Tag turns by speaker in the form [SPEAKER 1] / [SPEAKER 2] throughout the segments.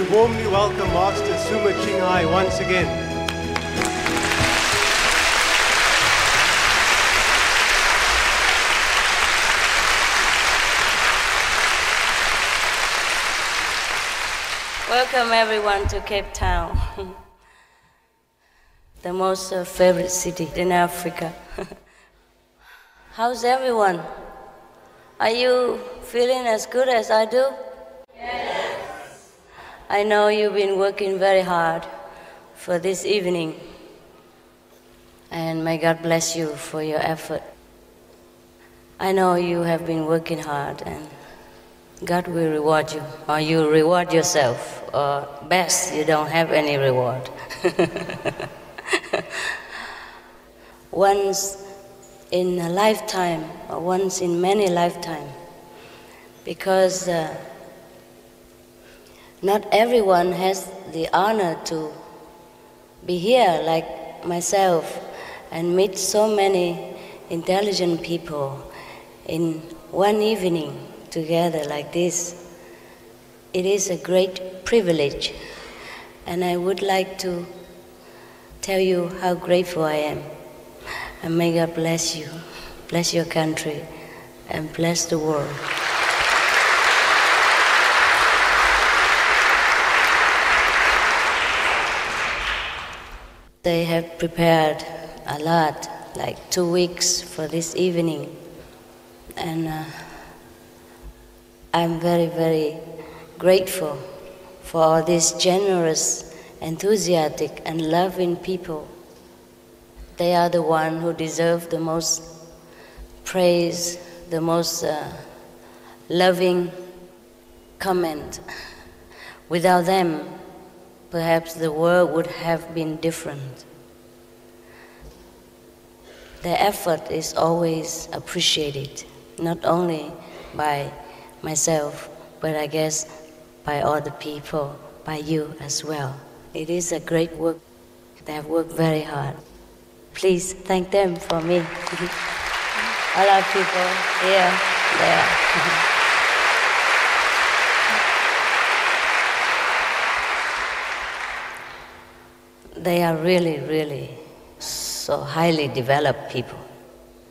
[SPEAKER 1] we warmly welcome Master Suma Chinghai once again.
[SPEAKER 2] Welcome everyone to Cape Town, the most favorite city in Africa. How's everyone? Are you feeling as good as I do? Yes. I know you've been working very hard for this evening, and may God bless you for your effort. I know you have been working hard, and God will reward you, or you reward yourself, or best, you don't have any reward. Once in a lifetime, or once in many lifetimes, because not everyone has the honor to be here like myself and meet so many intelligent people in one evening together like this. It is a great privilege, and I would like to tell you how grateful I am. And may God bless you, bless your country, and bless the world. They have prepared a lot, like 2 weeks for this evening, and I'm very, very grateful for all these generous, enthusiastic, and loving people. They are the ones who deserve the most praise, the most loving comment. Without them, perhaps the world would have been different. Their effort is always appreciated, not only by myself, but I guess by all the people, by you as well. It is a great work. They have worked very hard. Please thank them for me. A lot of people here, there. They are really, really so highly developed people.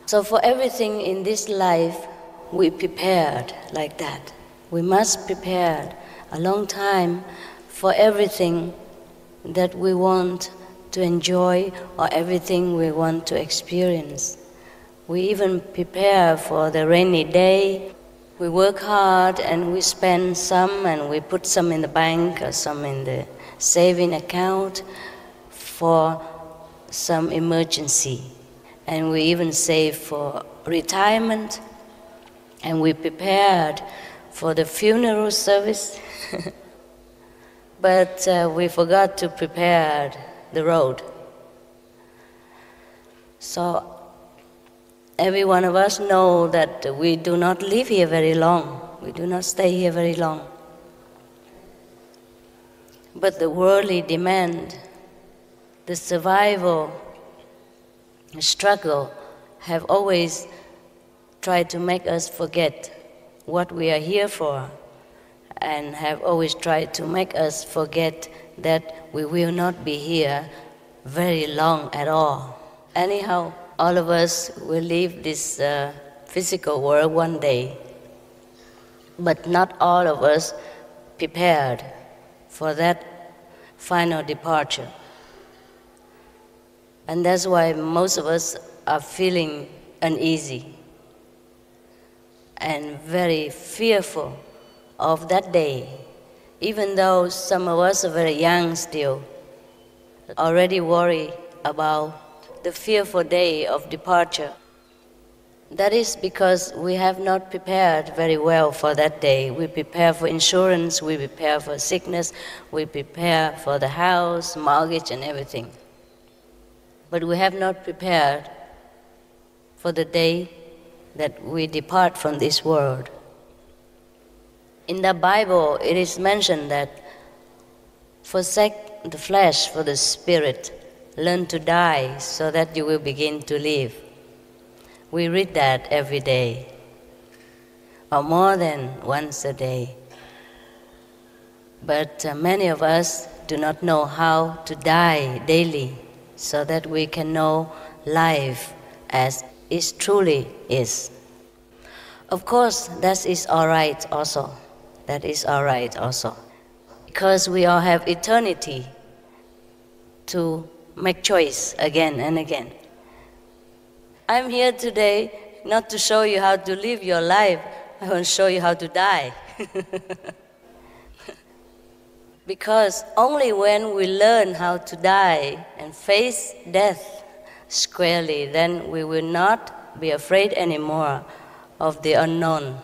[SPEAKER 2] So for everything in this life, we prepared like that. We must prepare a long time for everything that we want to enjoy or everything we want to experience. We even prepare for the rainy day. We work hard and we spend some, and we put some in the bank or some in the saving account for some emergency. And we even save for retirement, and we prepared for the funeral service. But we forgot to prepare the road. So every one of us know that we do not live here very long. We do not stay here very long. But the worldly demand, the survival, the struggle have always tried to make us forget what we are here for, and have always tried to make us forget that we will not be here very long at all. Anyhow, all of us will leave this physical world one day, but not all of us prepared for that final departure. And that's why most of us are feeling uneasy and very fearful of that day. Even though some of us are very young still, already worry about the fearful day of departure. That is because we have not prepared very well for that day. We prepare for insurance, we prepare for sickness, we prepare for the house, mortgage, and everything. But we have not prepared for the day that we depart from this world. In the Bible, it is mentioned that forsake the flesh for the spirit, learn to die so that you will begin to live. We read that every day, or more than once a day. But many of us do not know how to die daily so that we can know life as it truly is. Of course, that is all right also. That is all right also. Because we all have eternity to make choice again and again. I'm here today not to show you how to live your life. I want to show you how to die. Because only when we learn how to die and face death squarely, then we will not be afraid anymore of the unknown.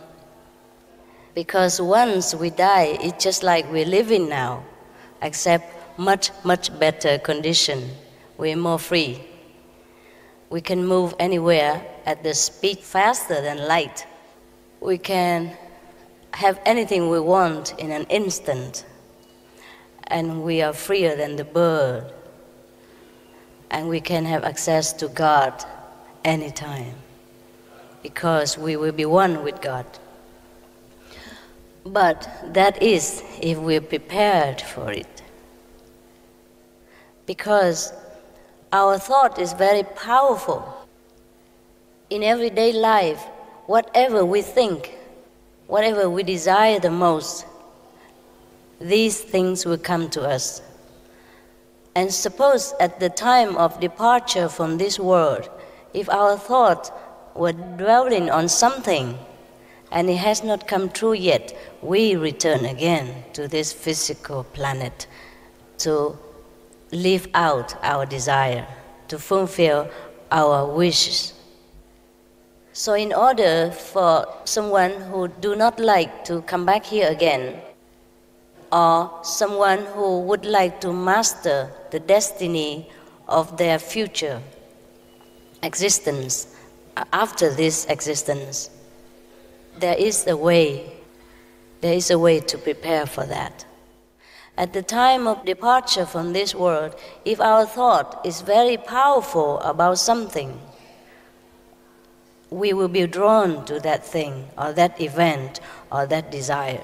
[SPEAKER 2] Because once we die, it's just like we're living now, except much, much better condition. We're more free. We can move anywhere at the speed faster than light. We can have anything we want in an instant. And we are freer than the bird. And we can have access to God anytime, because we will be one with God. But that is if we're prepared for it. Because our thought is very powerful. In everyday life, whatever we think, whatever we desire the most, these things will come to us. And suppose at the time of departure from this world, if our thought were dwelling on something and it has not come true yet, we return again to this physical planet to live out our desire, to fulfill our wishes. So in order for someone who do not like to come back here again, or someone who would like to master the destiny of their future existence after this existence, there is a way to prepare for that. At the time of departure from this world, if our thought is very powerful about something, we will be drawn to that thing or that event or that desire.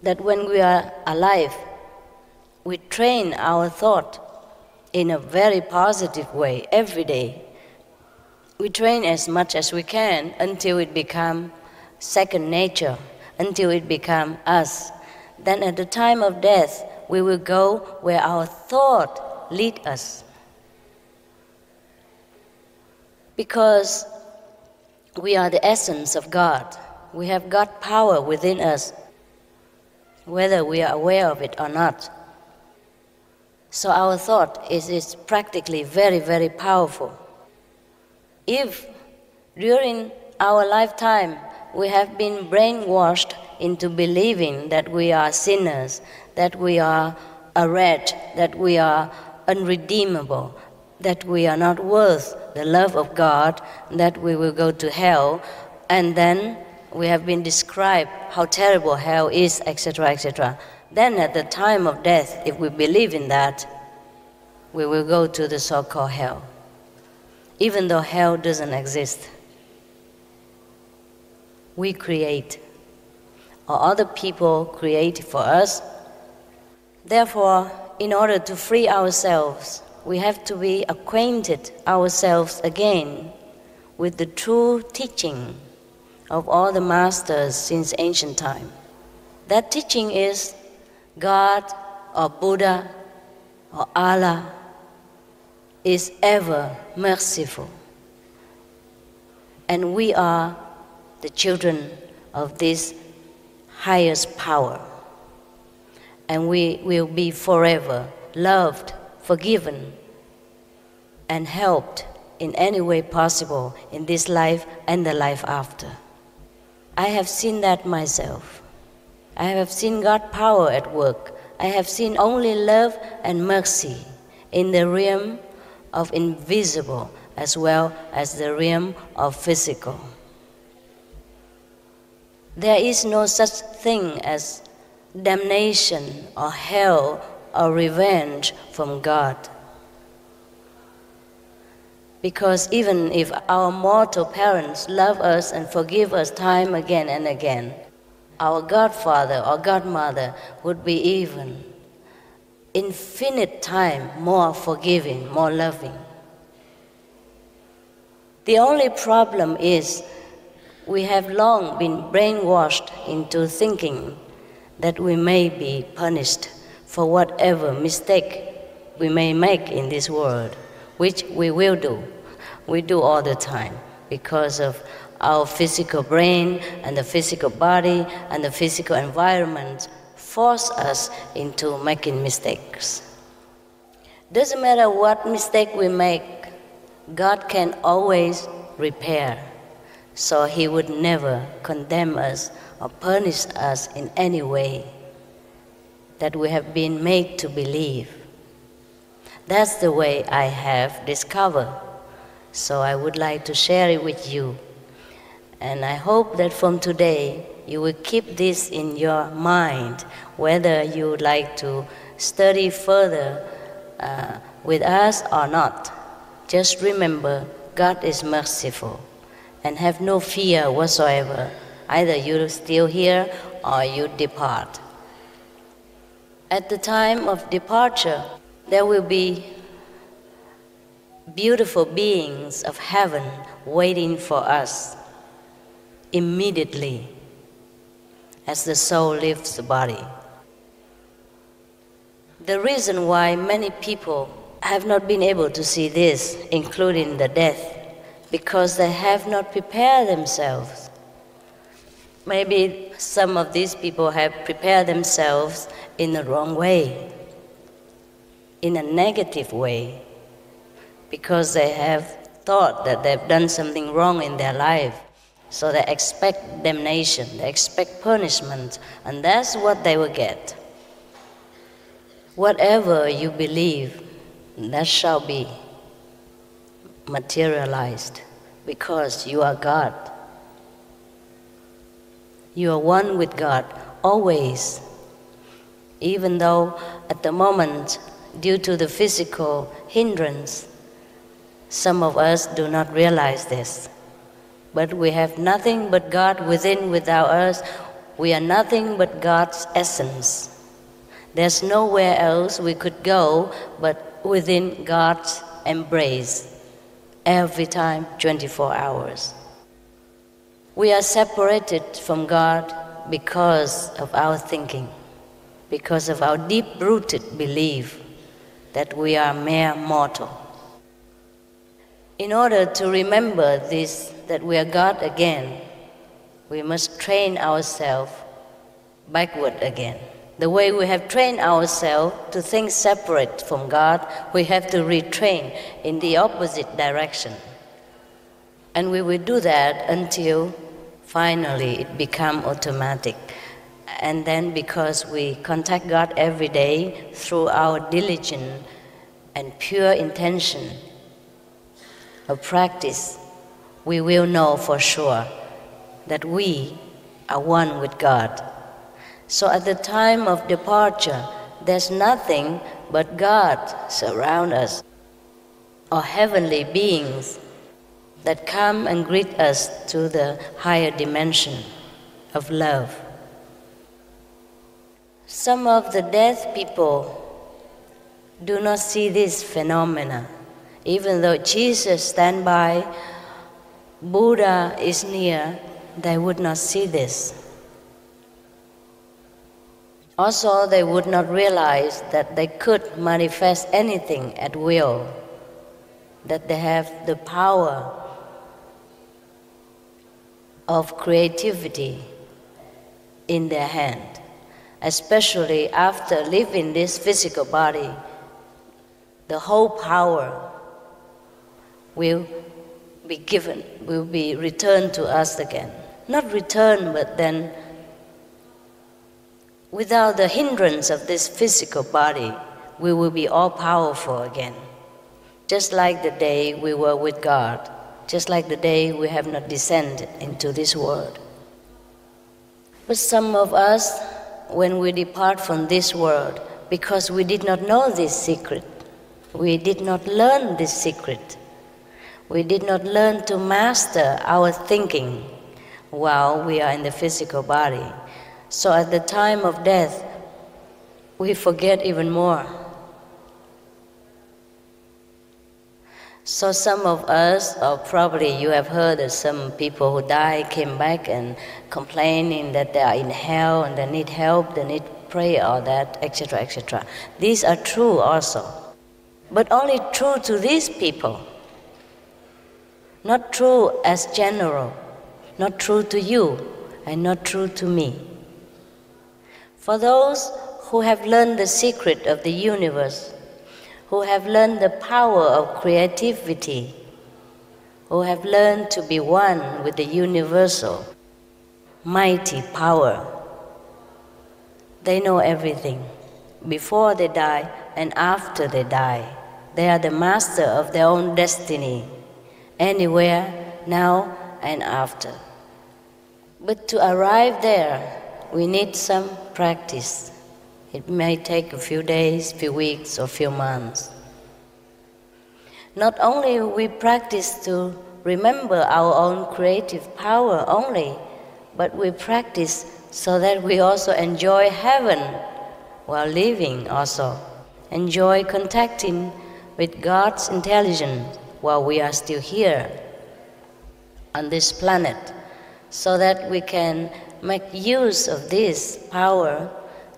[SPEAKER 2] That when we are alive, we train our thought in a very positive way every day. We train as much as we can until it becomes second nature, until it becomes us. Then at the time of death, we will go where our thought leads us. Because we are the essence of God. We have God power within us, whether we are aware of it or not. So our thought is practically very, very powerful. If during our lifetime we have been brainwashed into believing that we are sinners, that we are a wretch, that we are unredeemable, that we are not worth the love of God, that we will go to hell, and then we have been described how terrible hell is, etc., etc. Then at the time of death, if we believe in that, we will go to the so-called hell, even though hell doesn't exist. We create, or other people create for us. Therefore, in order to free ourselves, we have to be acquainted ourselves again with the true teaching of all the masters since ancient time. That teaching is God or Buddha or Allah is ever merciful. And we are the children of this highest power. And we will be forever loved, forgiven, and helped in any way possible in this life and the life after. I have seen that myself. I have seen God's power at work. I have seen only love and mercy in the realm of invisible as well as the realm of physical. There is no such thing as damnation or hell or revenge from God. Because even if our mortal parents love us and forgive us time again and again, our godfather or godmother would be even infinite time more forgiving, more loving. The only problem is we have long been brainwashed into thinking that we may be punished for whatever mistake we may make in this world, which we will do. We do all the time because of our physical brain and the physical body and the physical environment force us into making mistakes. Doesn't matter what mistake we make, God can always repair. So He would never condemn us or punish us in any way that we have been made to believe. That's the way I have discovered. So I would like to share it with you. And I hope that from today you will keep this in your mind, whether you would like to study further with us or not. Just remember, God is merciful and have no fear whatsoever. Either you're still here or you depart. At the time of departure, there will be beautiful beings of heaven waiting for us immediately as the soul leaves the body. The reason why many people have not been able to see this, including the death, because they have not prepared themselves. Maybe some of these people have prepared themselves in the wrong way, in a negative way, because they have thought that they've done something wrong in their life. So they expect damnation, they expect punishment, and that's what they will get. Whatever you believe, that shall be materialized, because you are God. You are one with God, always. Even though at the moment, due to the physical hindrance, some of us do not realize this. But we have nothing but God within, without us. We are nothing but God's essence. There's nowhere else we could go but within God's embrace, every time, 24 hours. We are separated from God because of our thinking, because of our deep-rooted belief that we are mere mortal. In order to remember this, that we are God again, we must train ourselves backward again. The way we have trained ourselves to think separate from God, we have to retrain in the opposite direction. And we will do that until finally it becomes automatic. And then because we contact God every day through our diligent and pure intention of practice, we will know for sure that we are one with God. So at the time of departure, there's nothing but God surround us, or heavenly beings that come and greet us to the higher dimension of love. Some of the deaf people do not see this phenomena. Even though Jesus stands by, Buddha is near, they would not see this. Also, they would not realize that they could manifest anything at will, that they have the power of creativity in their hand, especially after leaving this physical body. The whole power will be given, will be returned to us again. Not returned, but then without the hindrance of this physical body, we will be all powerful again. Just like the day we were with God, just like the day we have not descended into this world. But some of us, when we depart from this world, because we did not know this secret, we did not learn this secret, we did not learn to master our thinking while we are in the physical body, So at the time of death, we forget even more. So some of us, or probably you have heard that some people who died came back and complaining that they are in hell and they need help, they need prayer or that, etc., etc. These are true also, but only true to these people, not true as general, not true to you, and not true to me. For those who have learned the secret of the universe, who have learned the power of creativity, who have learned to be one with the universal, mighty power, they know everything. Before they die and after they die, they are the master of their own destiny, anywhere, now and after. But to arrive there, we need some practice. It may take a few days, few weeks, or few months. Not only we practice to remember our own creative power only, but we practice so that we also enjoy heaven while living also. Enjoy contacting with God's intelligence while we are still here on this planet, so that we can make use of this power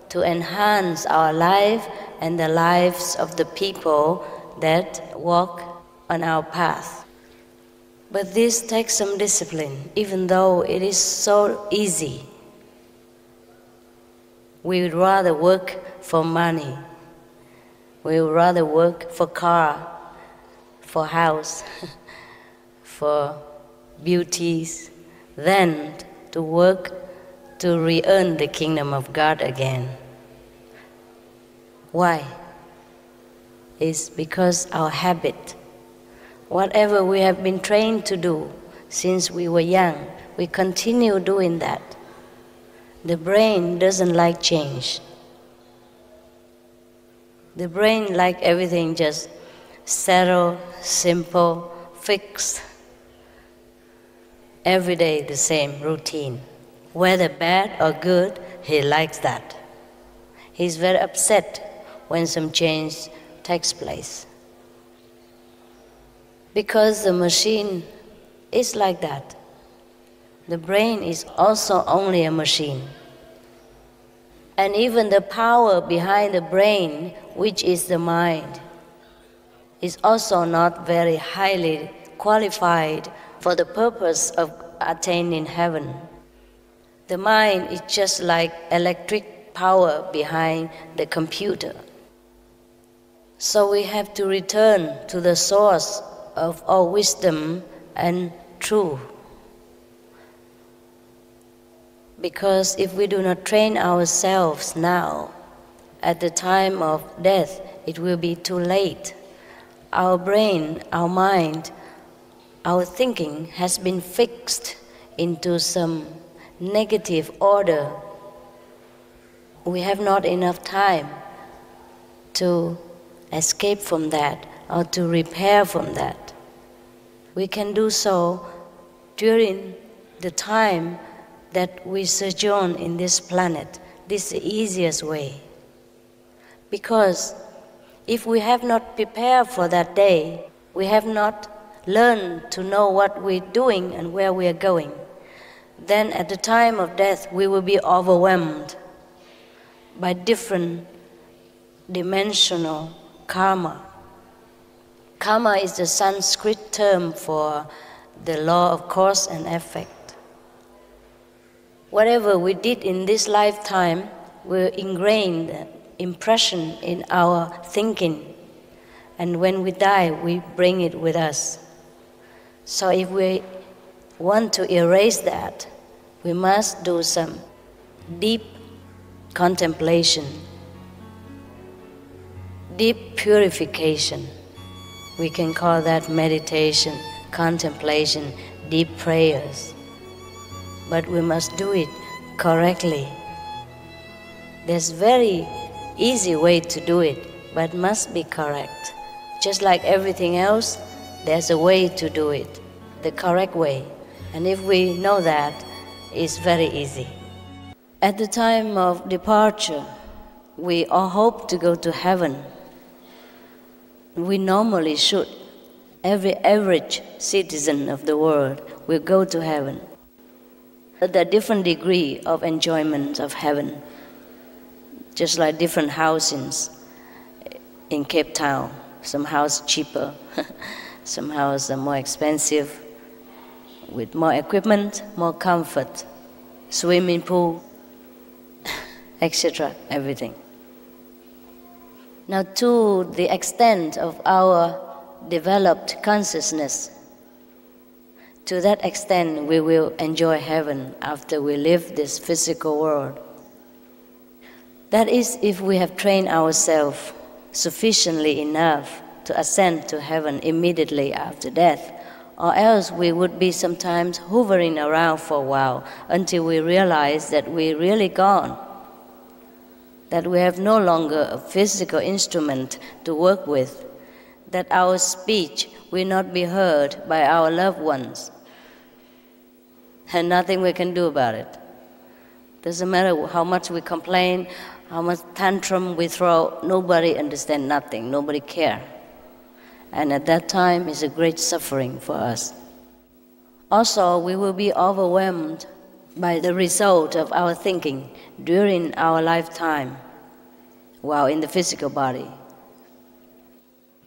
[SPEAKER 2] to enhance our life and the lives of the people that walk on our path. But this takes some discipline, even though it is so easy. We would rather work for money. We would rather work for car, for house, for beauties, than to work to re-earn the kingdom of God again. Why? It's because our habit, whatever we have been trained to do since we were young, we continue doing that. The brain doesn't like change. The brain likes everything just settled, simple, fixed. Every day the same routine. Whether bad or good, he likes that. He's very upset when some change takes place. Because the machine is like that. The brain is also only a machine. And even the power behind the brain, which is the mind, is also not very highly qualified for the purpose of attaining heaven. The mind is just like electric power behind the computer. So we have to return to the source of all wisdom and truth. Because if we do not train ourselves now, at the time of death, it will be too late. Our brain, our mind, our thinking has been fixed into some negative order. We have not enough time to escape from that or to repair from that. We can do so during the time that we sojourn in this planet. This is the easiest way. Because if we have not prepared for that day, we have not learned to know what we're doing and where we are going, then at the time of death we will be overwhelmed by different dimensional karma. Karma is the Sanskrit term for the law of cause and effect. Whatever we did in this lifetime will ingrain the impression in our thinking, and when we die we bring it with us. So if we want to erase that, we must do some deep contemplation, deep purification. We can call that meditation, contemplation, deep prayers. But we must do it correctly. There's very easy way to do it, but must be correct. Just like everything else, there's a way to do it, the correct way. And if we know that, it's very easy. At the time of departure, we all hope to go to heaven. We normally should. Every average citizen of the world will go to heaven. But there are different degrees of enjoyment of heaven, just like different housings in Cape Town. Some house cheaper, some house are more expensive, with more equipment, more comfort, swimming pool, etc., everything. Now, to the extent of our developed consciousness, to that extent we will enjoy heaven after we leave this physical world. That is, if we have trained ourselves sufficiently enough to ascend to heaven immediately after death, or else we would be sometimes hovering around for a while until we realize that we're really gone, that we have no longer a physical instrument to work with, that our speech will not be heard by our loved ones, and nothing we can do about it. Doesn't matter how much we complain, how much tantrum we throw, nobody understands nothing, nobody cares. And at that time, it's a great suffering for us. Also, we will be overwhelmed by the result of our thinking during our lifetime while in the physical body.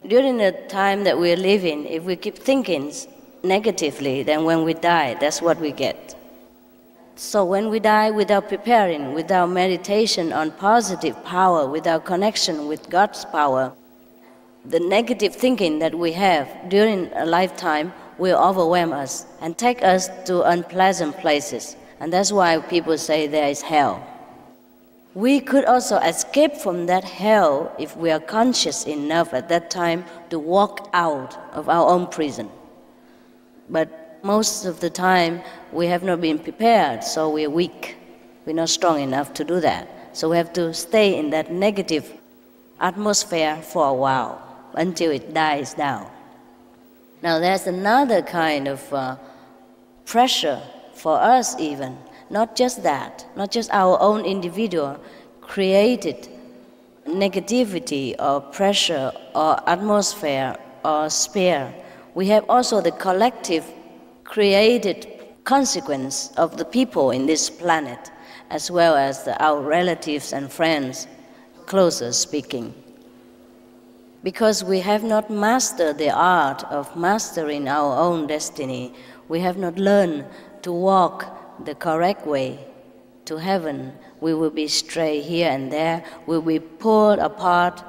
[SPEAKER 2] During the time that we're living, if we keep thinking negatively, then when we die, that's what we get. So when we die without preparing, without meditation on positive power, without connection with God's power, the negative thinking that we have during a lifetime will overwhelm us and take us to unpleasant places. And that's why people say there is hell. We could also escape from that hell if we are conscious enough at that time to walk out of our own prison. But most of the time, we have not been prepared, so we're weak. We're not strong enough to do that. So we have to stay in that negative atmosphere for a while until it dies down. Now there's another kind of pressure for us even. Not just that, not just our own individual created negativity or pressure or atmosphere or sphere. We have also the collective created consequence of the people in this planet, as well as our relatives and friends, closer speaking. Because we have not mastered the art of mastering our own destiny, we have not learned to walk the correct way to heaven. We will be stray here and there, we will be pulled apart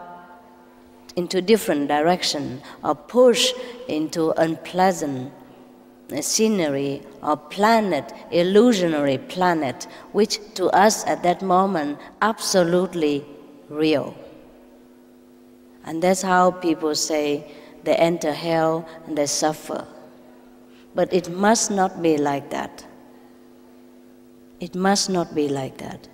[SPEAKER 2] into different directions, or pushed into unpleasant scenery or planet, illusionary planet, which to us at that moment absolutely real. And that's how people say they enter hell and they suffer. But it must not be like that. It must not be like that.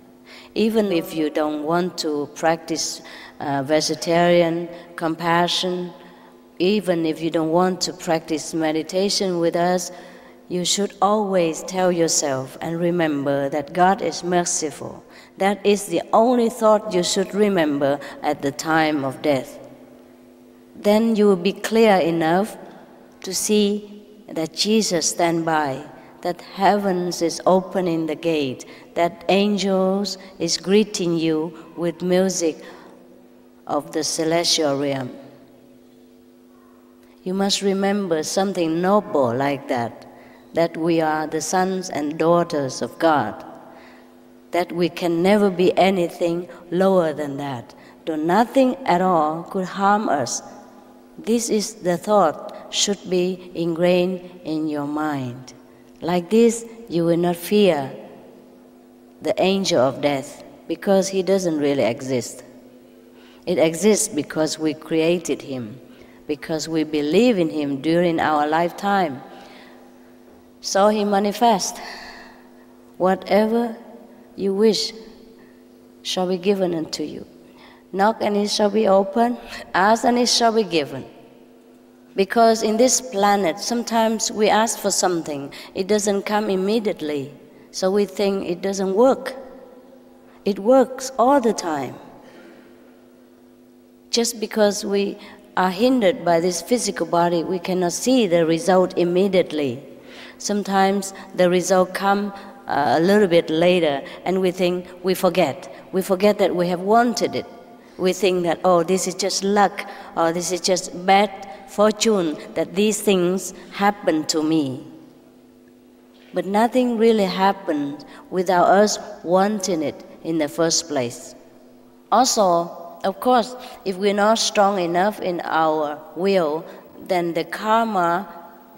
[SPEAKER 2] Even if you don't want to practice vegetarian compassion, even if you don't want to practice meditation with us, you should always tell yourself and remember that God is merciful. That is the only thought you should remember at the time of death. Then you will be clear enough to see that Jesus stands by, that heavens is opening the gate, that angels is greeting you with music of the celestial realm. You must remember something noble like that we are the sons and daughters of God, that we can never be anything lower than that, though nothing at all could harm us. This is the thought should be ingrained in your mind. Like this, you will not fear the angel of death, because he doesn't really exist. It exists because we created him, because we believe in him during our lifetime. So he manifests. Whatever you wish shall be given unto you. Knock and it shall be opened, ask and it shall be given. Because in this planet, sometimes we ask for something, it doesn't come immediately, so we think it doesn't work. It works all the time. Just because we are hindered by this physical body, we cannot see the result immediately. Sometimes the result comes a little bit later, and we think we forget. We forget that we have wanted it. We think that, oh, this is just luck, or this is just bad fortune that these things happen to me. But nothing really happened without us wanting it in the first place. Also, of course, if we're not strong enough in our will, then the karma,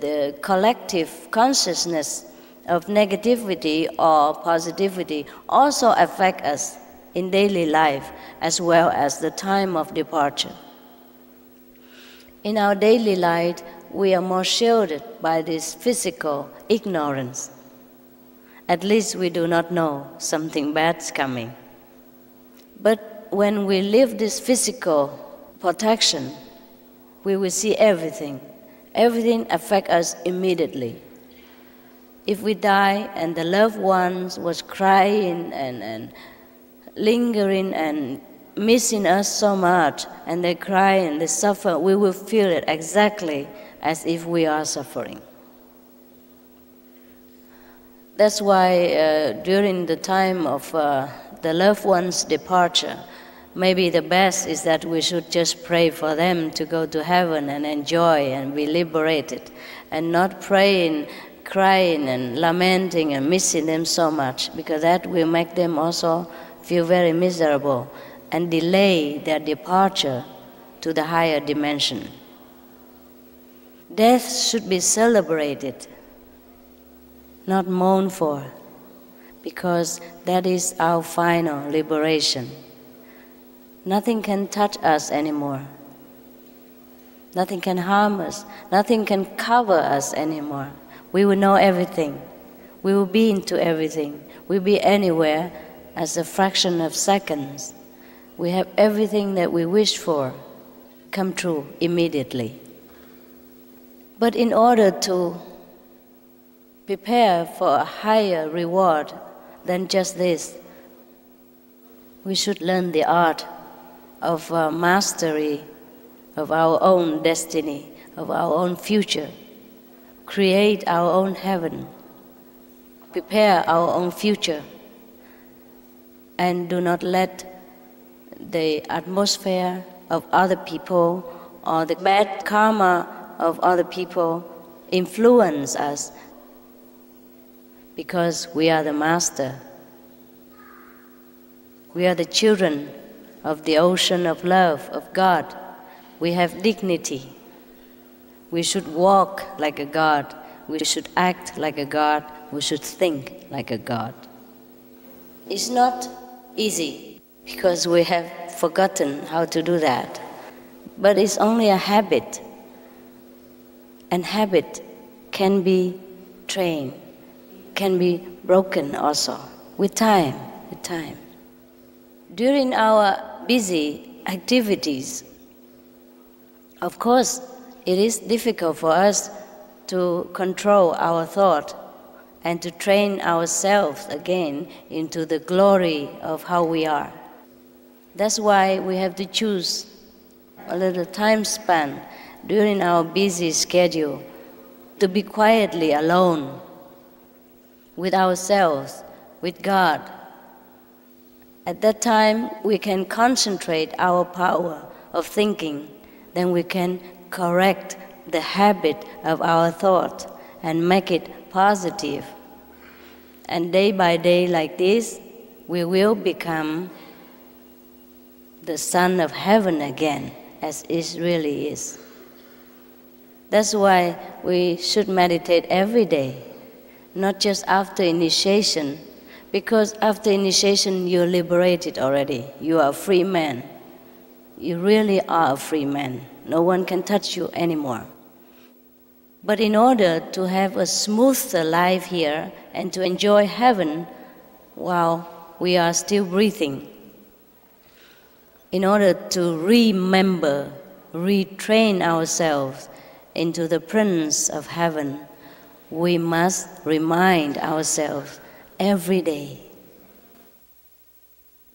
[SPEAKER 2] the collective consciousness of negativity or positivity also affect us in daily life as well as the time of departure. In our daily life, we are more shielded by this physical ignorance. At least we do not know something bad's coming. But when we live this physical protection, we will see everything. Everything affects us immediately. If we die and the loved ones was crying and lingering and missing us so much, and they cry and they suffer, we will feel it exactly as if we are suffering. That's why during the time of the loved one's departure, maybe the best is that we should just pray for them to go to heaven and enjoy and be liberated, and not praying, crying and lamenting and missing them so much, because that will make them also feel very miserable and delay their departure to the higher dimension. Death should be celebrated, not mourned for, because that is our final liberation. Nothing can touch us anymore. Nothing can harm us. Nothing can cover us anymore. We will know everything. We will be into everything. We will be anywhere as a fraction of seconds. We have everything that we wish for come true immediately. But in order to prepare for a higher reward than just this, we should learn the art of mastery of our own destiny, of our own future, create our own heaven, prepare our own future, and do not let the atmosphere of other people or the bad karma of other people influence us, because we are the master. We are the children of the ocean of love of God. We have dignity. We should walk like a God. We should act like a God. We should think like a God. It's not easy because we have forgotten how to do that. But it's only a habit. And habit can be trained, can be broken also with time, During our busy activities, of course, it is difficult for us to control our thought and to train ourselves again into the glory of how we are. That's why we have to choose a little time span during our busy schedule to be quietly alone with ourselves, with God. At that time, we can concentrate our power of thinking. Then we can correct the habit of our thought and make it positive. And day by day like this, we will become the son of heaven again, as it really is. That's why we should meditate every day, not just after initiation, because after initiation you're liberated already. You are a free man. You really are a free man. No one can touch you anymore. But in order to have a smoother life here and to enjoy heaven while we are still breathing, in order to remember, retrain ourselves into the Prince of Heaven, we must remind ourselves every day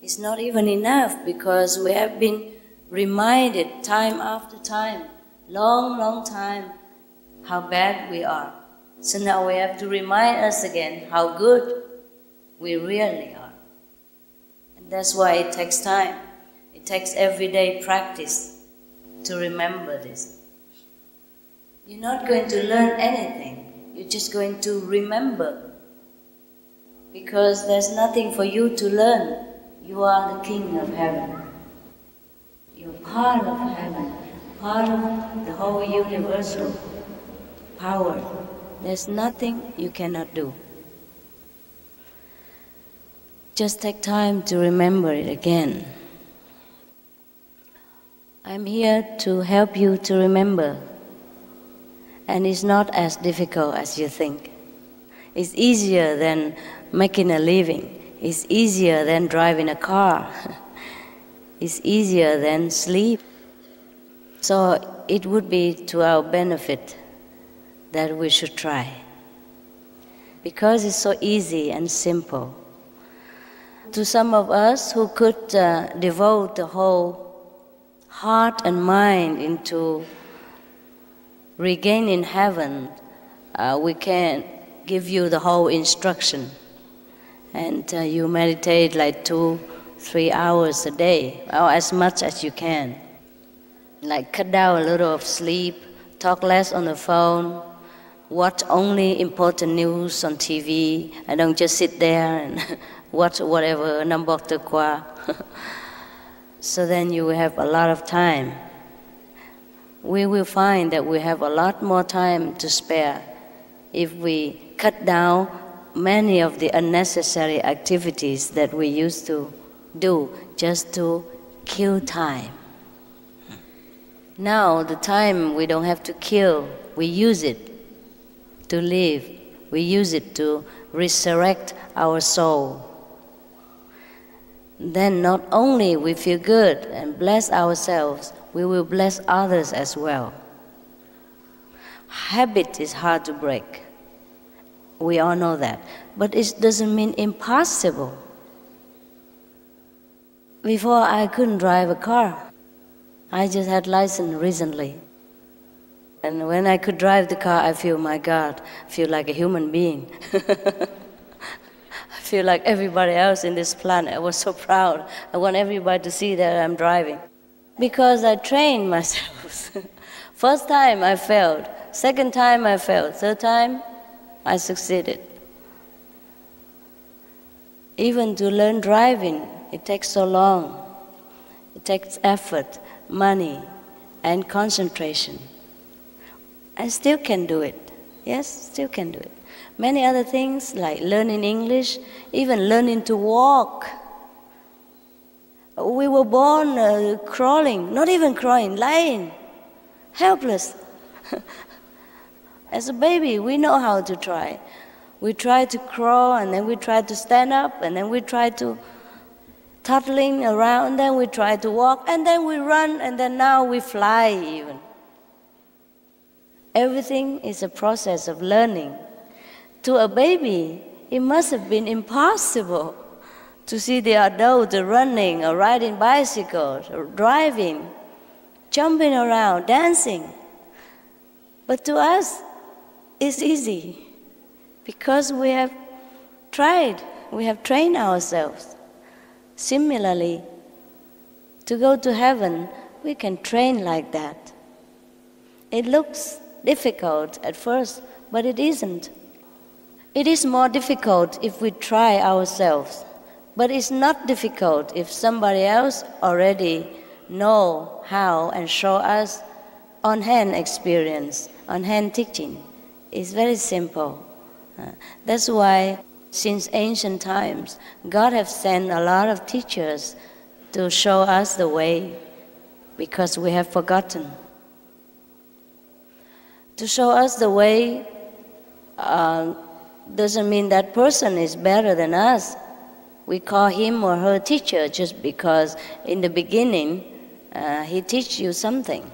[SPEAKER 2] It's not even enough because we have been reminded time after time, long time, how bad we are. So now we have to remind us again how good we really are. And that's why it takes time. It takes everyday practice to remember this. You're not going to learn anything. You're just going to remember. Because there's nothing for you to learn. You are the King of Heaven. You're part of heaven, part of the whole universal power. There's nothing you cannot do. Just take time to remember it again. I'm here to help you to remember. And it's not as difficult as you think. It's easier than making a living. It's easier than driving a car. It's easier than sleep. So it would be to our benefit that we should try. Because it's so easy and simple. To some of us who could devote the whole heart and mind into regaining heaven, we can give you the whole instruction. And you meditate like 2-3 hours a day, or as much as you can. Like cut down a little of sleep, talk less on the phone, watch only important news on TV, and don't just sit there and watch whatever, n'importe quoi. So then you will have a lot of time. We will find that we have a lot more time to spare if we cut down many of the unnecessary activities that we used to do just to kill time. Now the time we don't have to kill, we use it to live. We use it to resurrect our soul. Then not only we feel good and bless ourselves, we will bless others as well. Habit is hard to break. We all know that. But it doesn't mean impossible. Before I couldn't drive a car. I just had license recently. And when I could drive the car, I feel, my God, I feel like a human being. I feel like everybody else in this planet. I was so proud. I want everybody to see that I'm driving. Because I trained myself. First time I failed. Second time I failed. Third time I succeeded. Even to learn driving, it takes so long. It takes effort, money, and concentration. I still can do it. Yes, still can do it. Many other things like learning English, even learning to walk. We were born crawling, not even crawling, lying, helpless. As a baby, we know how to try. We try to crawl, and then we try to stand up, and then we try to toddling around, then we try to walk, and then we run, and then now we fly even. Everything is a process of learning. To a baby, it must have been impossible to see the adult running or riding bicycles or driving, jumping around, dancing. But to us, it's easy because we have tried, we have trained ourselves. Similarly, to go to heaven, we can train like that. It looks difficult at first, but it isn't. It is more difficult if we try ourselves, but it's not difficult if somebody else already know how and show us on-hand experience, on-hand teaching. It's very simple. That's why since ancient times, God has sent a lot of teachers to show us the way because we have forgotten. To show us the way doesn't mean that person is better than us. We call him or her teacher just because in the beginning he teach you something.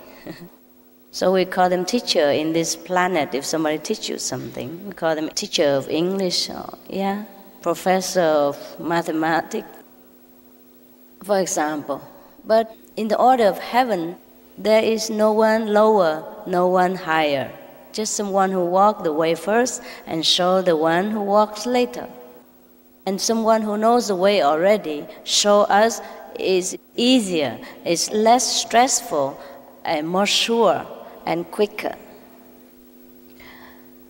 [SPEAKER 2] So we call them teacher in this planet. If somebody teach you something, we call them teacher of English, or, professor of mathematics. for example. But in the order of heaven, there is no one lower, no one higher. Just someone who walked the way first and show the one who walks later. And someone who knows the way already show us is easier, is less stressful, and more sure and quicker.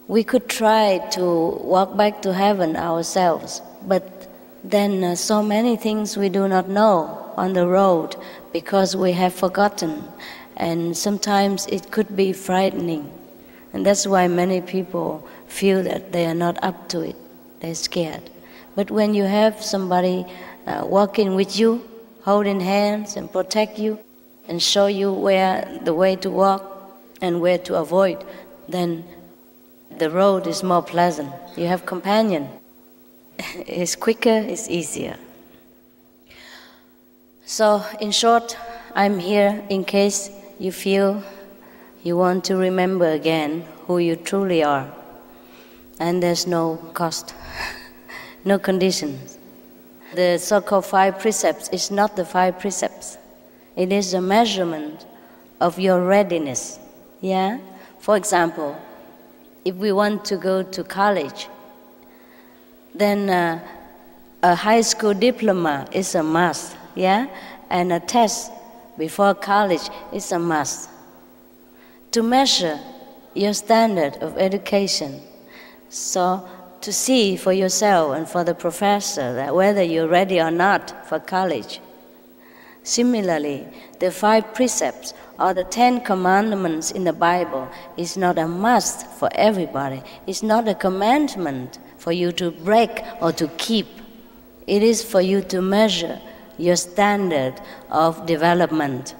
[SPEAKER 2] We could try to walk back to heaven ourselves, but then so many things we do not know on the road because we have forgotten, and sometimes it could be frightening. And that's why many people feel that they are not up to it, they're scared. But when you have somebody walking with you, holding hands and protect you and show you where the way to walk and where to avoid, then the road is more pleasant. You have companion. It's quicker, it's easier. So in short, I'm here in case you feel you want to remember again who you truly are. And there's no cost, no conditions. The so-called 5 precepts is not the 5 precepts. It is a measurement of your readiness. Yeah? For example, if we want to go to college, then a high school diploma is a must. Yeah? And a test before college is a must. To measure your standard of education, so to see for yourself and for the professor that whether you're ready or not for college. Similarly, the 5 precepts or the 10 commandments in the Bible is not a must for everybody. It's not a commandment for you to break or to keep. It is for you to measure your standard of development,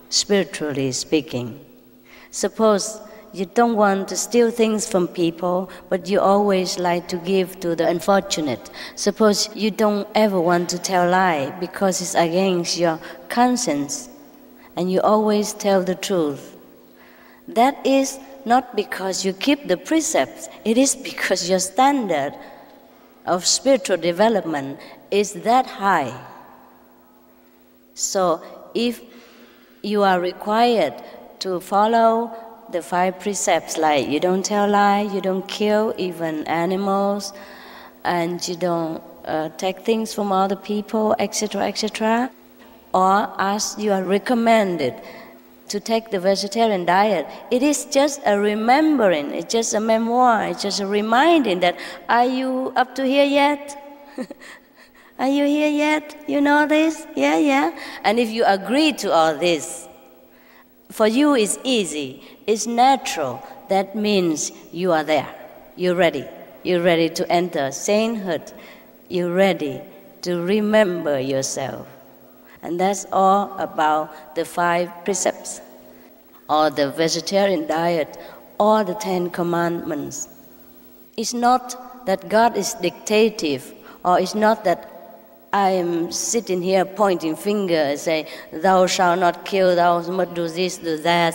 [SPEAKER 2] spiritually speaking. Suppose you don't want to steal things from people, but you always like to give to the unfortunate. Suppose you don't ever want to tell lie because it's against your conscience, and you always tell the truth. That is not because you keep the precepts, it is because your standard of spiritual development is that high. So if you are required to follow the 5 precepts, like you don't tell lies, you don't kill even animals, and you don't take things from other people, etc., etc., or as you are recommended to take the vegetarian diet, it is just a remembering, it's just a memoir, it's just a reminding that, are you up to here yet? Are you here yet? You know this? Yeah, yeah. And if you agree to all this, for you it's easy, it's natural. That means you are there. You're ready. You're ready to enter sainthood. You're ready to remember yourself. And that's all about the 5 precepts, or the vegetarian diet, or the 10 commandments. It's not that God is dictative, or it's not that I am sitting here pointing finger and say, thou shalt not kill, thou must do this, do that.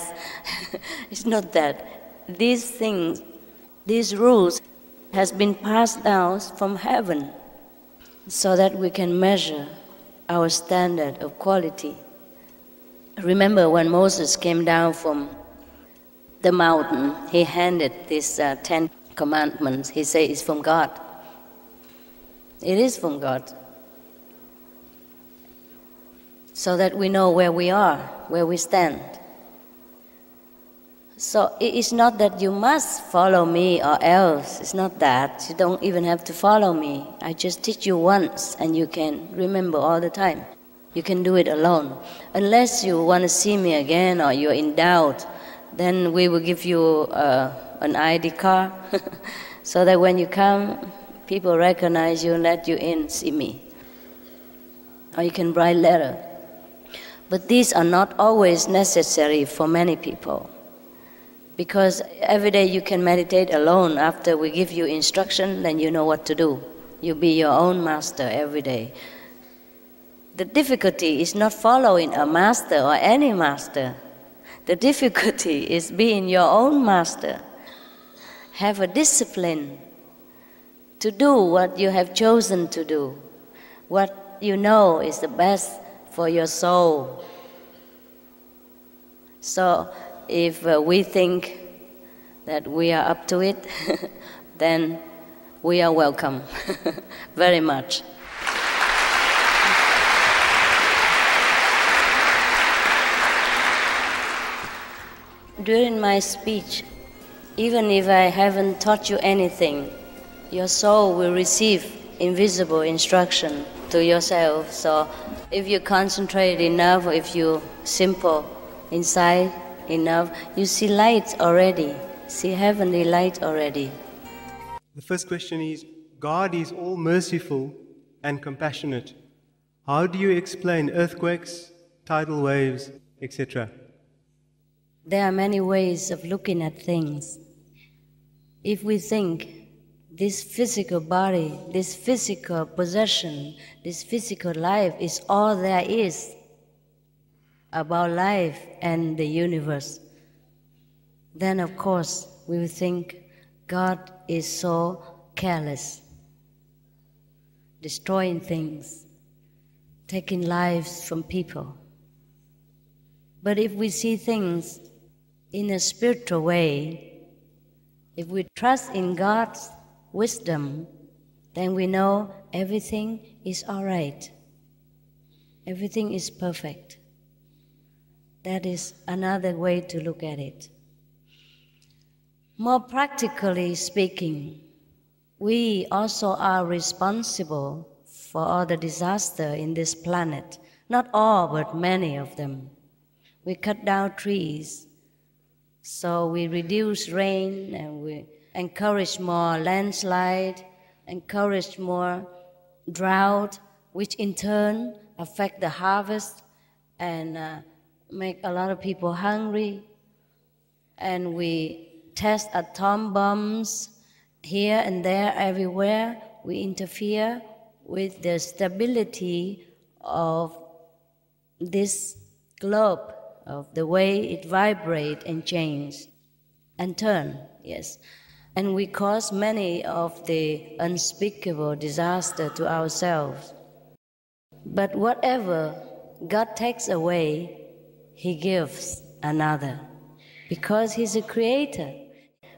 [SPEAKER 2] It's not that. These things, these rules has been passed down from heaven so that we can measure our standard of quality. Remember when Moses came down from the mountain, he handed these 10 commandments. He said it's from God. It is from God. So that we know where we are, where we stand. So it is not that you must follow me or else. It's not that. You don't even have to follow me. I just teach you once and you can remember all the time. You can do it alone. Unless you want to see me again or you're in doubt, then we will give you an ID card so that when you come, people recognize you and let you in, see me. Or you can write letter. But these are not always necessary for many people. Because every day you can meditate alone. After we give you instruction, then you know what to do. You be your own master every day. The difficulty is not following a master or any master. The difficulty is being your own master. Have a discipline to do what you have chosen to do. What you know is the best for your soul. So if we think that we are up to it, then we are welcome very much. During my speech, even if I haven't taught you anything, your soul will receive invisible instruction to yourself. So if you concentrate enough, if you simple inside enough, you see light already, see heavenly light already.
[SPEAKER 1] The first question is, God is all merciful and compassionate. How do you explain earthquakes, tidal waves, etc.?
[SPEAKER 2] There are many ways of looking at things. If we think this physical body, this physical possession, this physical life is all there is about life and the universe, then of course we will think God is so careless, destroying things, taking lives from people. But if we see things in a spiritual way, if we trust in God's wisdom, then we know everything is all right. Everything is perfect. That is another way to look at it. More practically speaking, we also are responsible for all the disaster in this planet. Not all, but many of them. We cut down trees, so we reduce rain and we encourage more landslide, encourage more drought, which in turn affect the harvest and make a lot of people hungry. And we test atom bombs here and there, everywhere. We interfere with the stability of this globe, of the way it vibrates and changes and turn, yes. And we cause many of the unspeakable disaster to ourselves. But whatever God takes away, He gives another. Because He's a creator.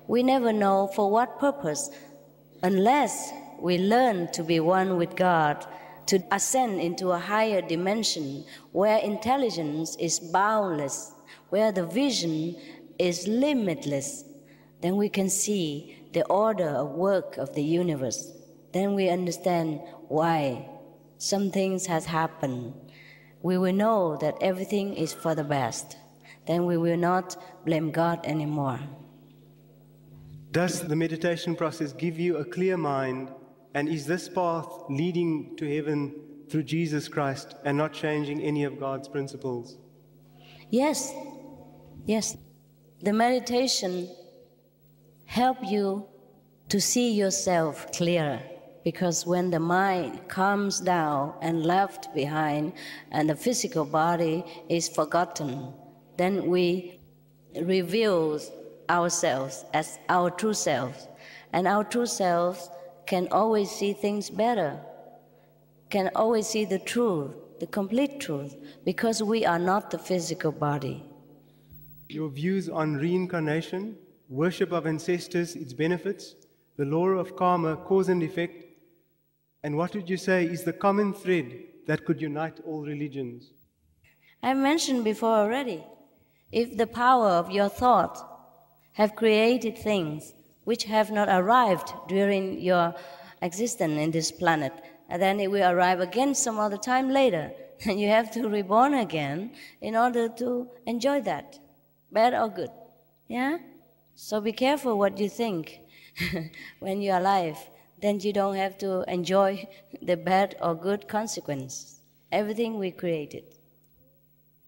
[SPEAKER 2] We never know for what purpose, unless we learn to be one with God, to ascend into a higher dimension where intelligence is boundless, where the vision is limitless. Then we can see the order of work of the universe. Then we understand why some things has happened. We will know that everything is for the best. Then we will not blame God anymore.
[SPEAKER 1] Does the meditation process give you a clear mind, and is this path leading to heaven through Jesus Christ and not changing any of God's principles?
[SPEAKER 2] Yes, yes. The meditation helps you to see yourself clearer, because when the mind calms down and left behind and the physical body is forgotten, then we reveal ourselves as our true selves. And our true selves can always see things better, can always see the truth, the complete truth, because we are not the physical body.
[SPEAKER 1] Your views on reincarnation, worship of ancestors, its benefits, the law of karma, cause and effect, and what would you say is the common thread that could unite all religions?
[SPEAKER 2] I mentioned before already, if the power of your thought have created things which have not arrived during your existence in this planet, and then it will arrive again some other time later, and you have to reborn again in order to enjoy that, bad or good. Yeah? So be careful what you think when you're alive. Then you don't have to enjoy the bad or good consequence. Everything we created.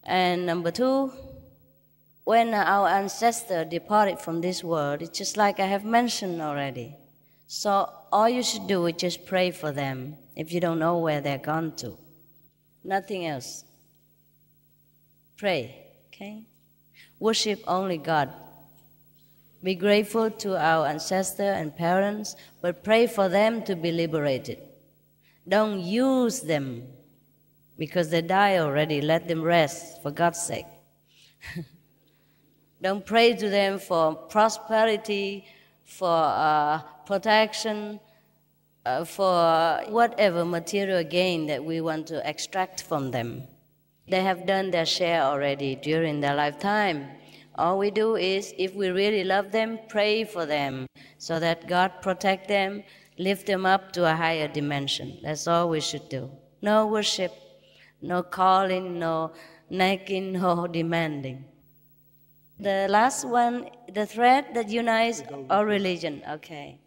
[SPEAKER 2] And number two, when our ancestors departed from this world, it's just like I have mentioned already. So all you should do is just pray for them if you don't know where they're gone to. Nothing else. Pray, okay? Worship only God. Be grateful to our ancestors and parents, but pray for them to be liberated. Don't use them because they die already. Let them rest, for God's sake. Don't pray to them for prosperity, for protection, for whatever material gain that we want to extract from them. They have done their share already during their lifetime. All we do is, if we really love them, pray for them so that God protect them, lift them up to a higher dimension. That's all we should do. No worship, no calling, no nagging, no demanding. The last one, the thread that unites all religion. Okay.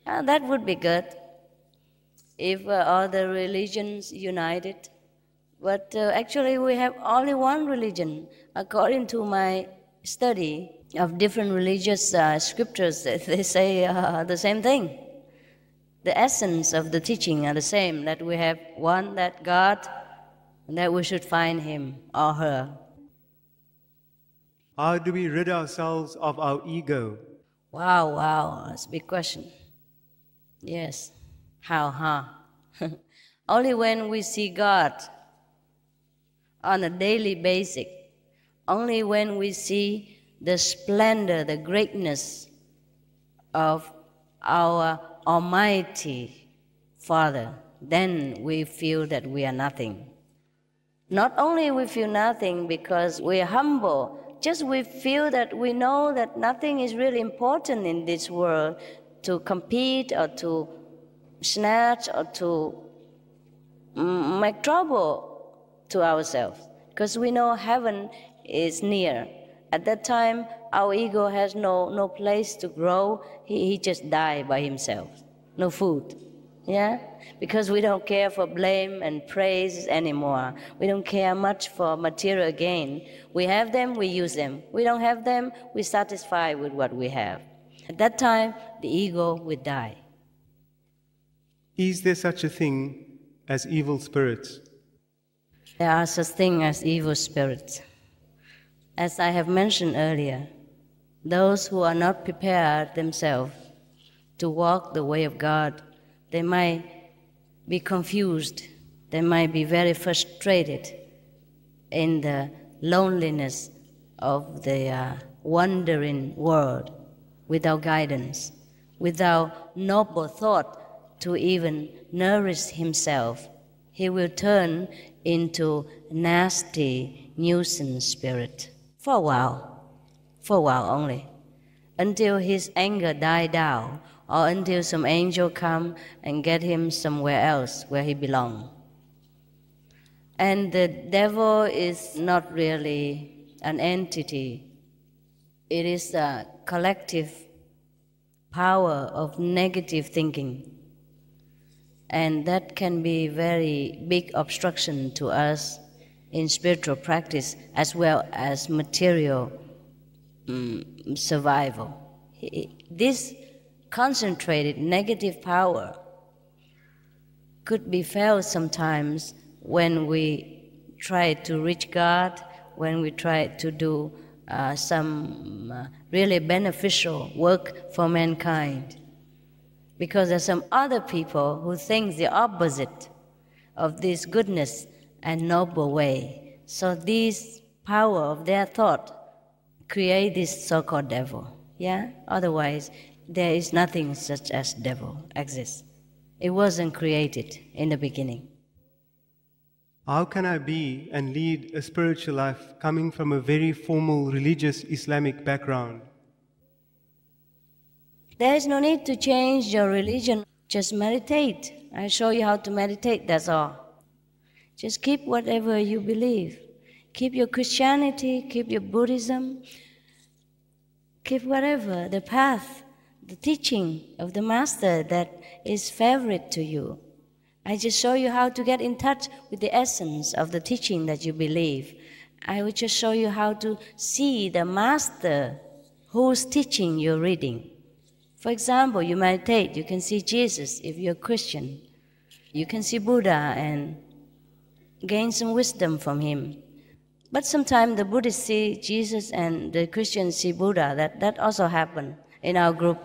[SPEAKER 2] That would be good if all the religions united. But actually we have only one religion. According to my study of different religious scriptures, they say the same thing. The essence of the teaching are the same, that we have one, that God, and that we should find Him or her.
[SPEAKER 1] How do we rid ourselves of our ego?
[SPEAKER 2] Wow, that's a big question. Yes, how, huh? Only when we see God on a daily basis, only when we see the splendor, the greatness of our Almighty Father, then we feel that we are nothing. Not only we feel nothing because we are humble, just we feel that we know that nothing is really important in this world to compete or to snatch or to make trouble to ourselves, because we know heaven is near. At that time, our ego has no place to grow. He just died by himself. No food. Yeah? Because we don't care for blame and praise anymore. We don't care much for material gain. We have them, we use them. We don't have them, we satisfy with what we have. At that time, the ego will die.
[SPEAKER 1] Is there such a thing as evil spirits?
[SPEAKER 2] There are such things as evil spirits. As I have mentioned earlier, those who are not prepared themselves to walk the way of God, they might be confused, they might be very frustrated in the loneliness of the wandering world, without guidance, without noble thought to even nourish himself. He will turn into nasty nuisance spirit for a while only, until his anger die down, or until some angel come and get him somewhere else where he belongs. And the devil is not really an entity. It is a collective power of negative thinking. And that can be very big obstruction to us in spiritual practice as well as material survival. This concentrated negative power could be felt sometimes when we try to reach God, when we try to do some really beneficial work for mankind. Because there are some other people who think the opposite of this goodness and noble way. So this power of their thought create this so-called devil. Yeah? Otherwise, there is nothing such as devil exists. It wasn't created in the beginning.
[SPEAKER 1] How can I be and lead a spiritual life coming from a very formal religious Islamic background?
[SPEAKER 2] There is no need to change your religion. Just meditate. I show you how to meditate, that's all. Just keep whatever you believe. Keep your Christianity, keep your Buddhism, keep whatever, the path, the teaching of the Master that is favorite to you. I just show you how to get in touch with the essence of the teaching that you believe. I will just show you how to see the Master whose teaching you're reading. For example, you meditate, you can see Jesus if you're a Christian. You can see Buddha and gain some wisdom from him. But sometimes the Buddhists see Jesus and the Christians see Buddha. That also happened in our group.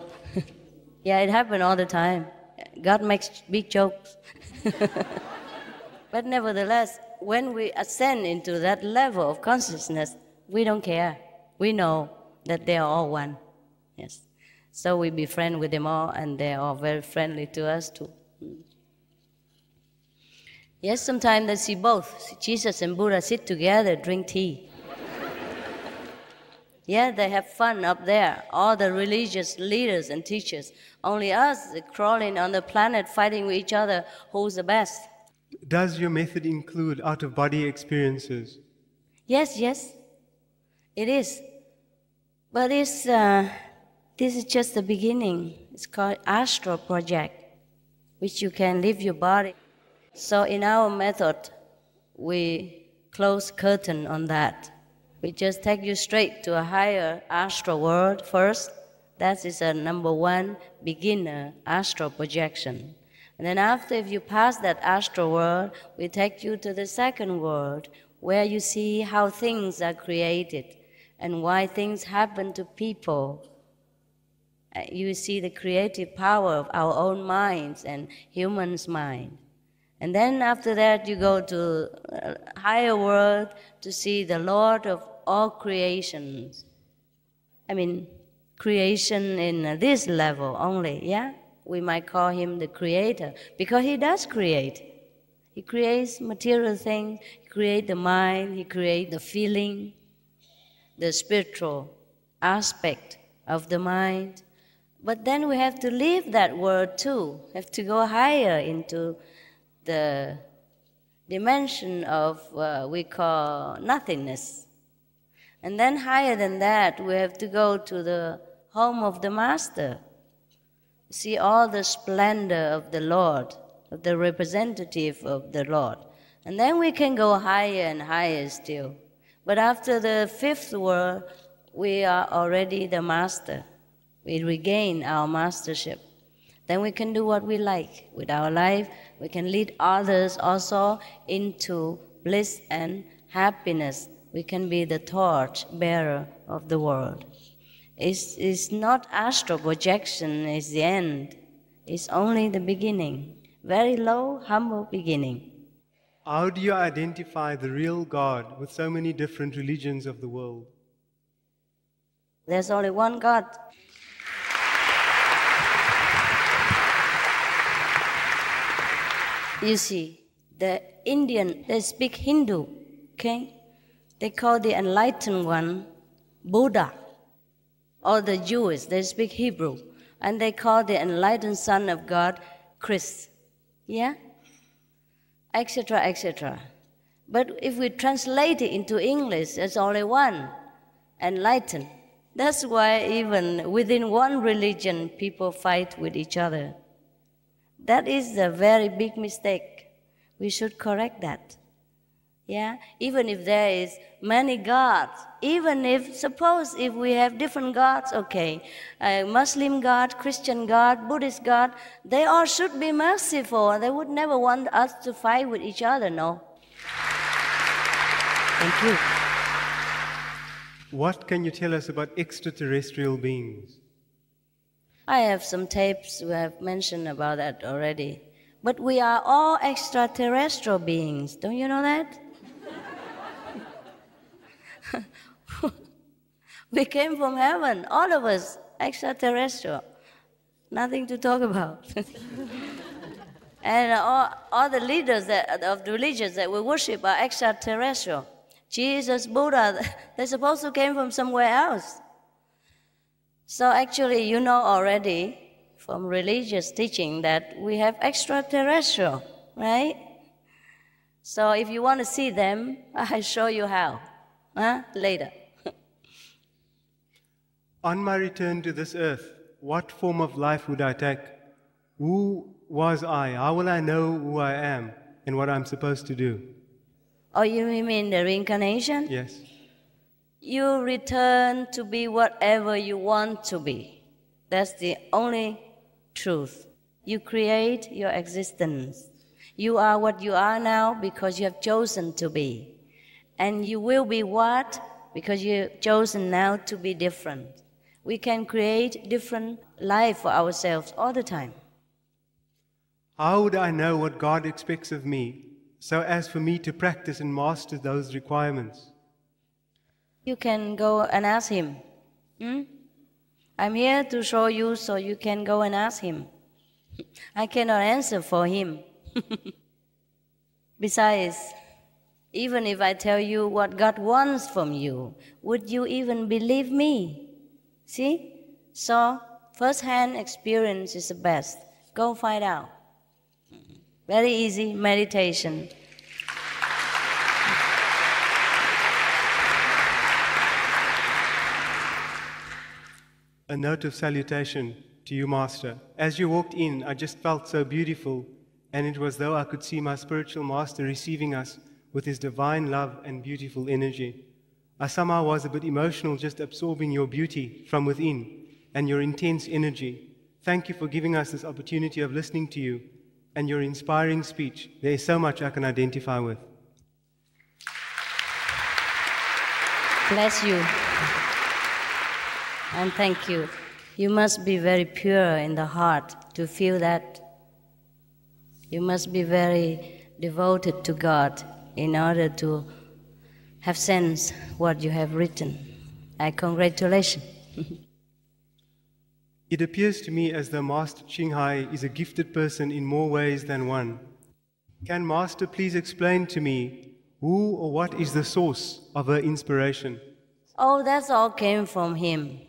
[SPEAKER 2] Yeah, it happened all the time. God makes big jokes. But nevertheless, when we ascend into that level of consciousness, we don't care. We know that they are all one. Yes. So we befriend with them all, and they are all very friendly to us too. Yes, sometimes they see both. Jesus and Buddha sit together, drink tea. Yeah, they have fun up there, all the religious leaders and teachers. Only us, crawling on the planet, fighting with each other, who's the best?
[SPEAKER 1] Does your method include out-of-body experiences?
[SPEAKER 2] Yes, it is. But this is just the beginning. It's called Astral Project, which you can leave your body. So in our method, we close curtain on that. We just take you straight to a higher astral world first. That is a number one beginner astral projection. And then after, if you pass that astral world, we take you to the second world, where you see how things are created and why things happen to people. You see the creative power of our own minds and humans' mind. And then after that, you go to a higher world to see the Lord of all creations. I mean, creation in this level only, yeah? We might call him the creator, because he does create. He creates material things, he creates the mind, he creates the feeling, the spiritual aspect of the mind. But then we have to leave that world too, have to go higher into the dimension of we call nothingness. And then higher than that, we have to go to the home of the Master, see all the splendor of the Lord, of the representative of the Lord. And then we can go higher and higher still. But after the fifth world, we are already the Master. We regain our mastership. Then we can do what we like with our life. We can lead others also into bliss and happiness. We can be the torch bearer of the world. It's not astral projection is the end. It's only the beginning. Very low, humble beginning.
[SPEAKER 1] How do you identify the real God with so many different religions of the world?
[SPEAKER 2] There's only one God. You see, the Indian, they speak Hindu, okay? They call the enlightened one Buddha. Or the Jews, they speak Hebrew. And they call the enlightened Son of God Christ. Yeah? Etc., etc. But if we translate it into English, there's only one, enlightened. That's why even within one religion, people fight with each other. That is a very big mistake. We should correct that. Yeah? Even if there is many gods, even if, suppose if we have different gods, okay, Muslim God, Christian God, Buddhist God, they all should be merciful. They would never want us to fight with each other, no. Thank you.
[SPEAKER 1] What can you tell us about extraterrestrial beings?
[SPEAKER 2] I have some tapes we have mentioned about that already. But we are all extraterrestrial beings. Don't you know that? We came from heaven, all of us, extraterrestrial. Nothing to talk about. And all the leaders of the religions that we worship are extraterrestrial. Jesus, Buddha, they're supposed to came from somewhere else. So actually, you know already from religious teaching that we have extraterrestrial, right? So if you want to see them, I'll show you how, later.
[SPEAKER 1] On my return to this earth, what form of life would I take? Who was I? How will I know who I am and what I'm supposed to do?
[SPEAKER 2] Oh, you mean the reincarnation?
[SPEAKER 1] Yes.
[SPEAKER 2] You return to be whatever you want to be. That's the only truth. You create your existence. You are what you are now because you have chosen to be. And you will be what? Because you've chosen now to be different. We can create different life for ourselves all the time.
[SPEAKER 1] How would I know what God expects of me so as for me to practice and master those requirements?
[SPEAKER 2] You can go and ask him. I'm here to show you so you can go and ask him. I cannot answer for him. Besides, even if I tell you what God wants from you, would you even believe me? See? So, first-hand experience is the best. Go find out. Very easy meditation.
[SPEAKER 1] A note of salutation to you, Master. As you walked in, I just felt so beautiful, and it was as though I could see my spiritual Master receiving us with his divine love and beautiful energy. I somehow was a bit emotional just absorbing your beauty from within and your intense energy. Thank you for giving us this opportunity of listening to you and your inspiring speech. There is so much I can identify with.
[SPEAKER 2] Bless you. And thank you. You must be very pure in the heart to feel that. You must be very devoted to God in order to have sense what you have written. I congratulate you.
[SPEAKER 1] It appears to me as though Master Ching Hai is a gifted person in more ways than one. Can Master please explain to me who or what is the source of her inspiration?
[SPEAKER 2] Oh, that's all came from him.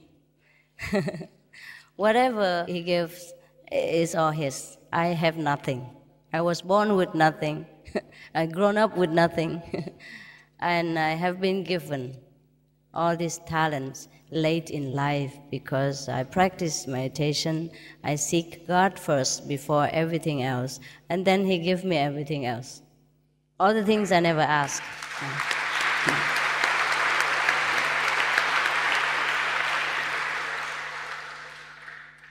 [SPEAKER 2] Whatever he gives is all his. I have nothing. I was born with nothing. I grown up with nothing. And I have been given all these talents late in life because I practice meditation. I seek God first before everything else. And then he gives me everything else. All the things I never asked.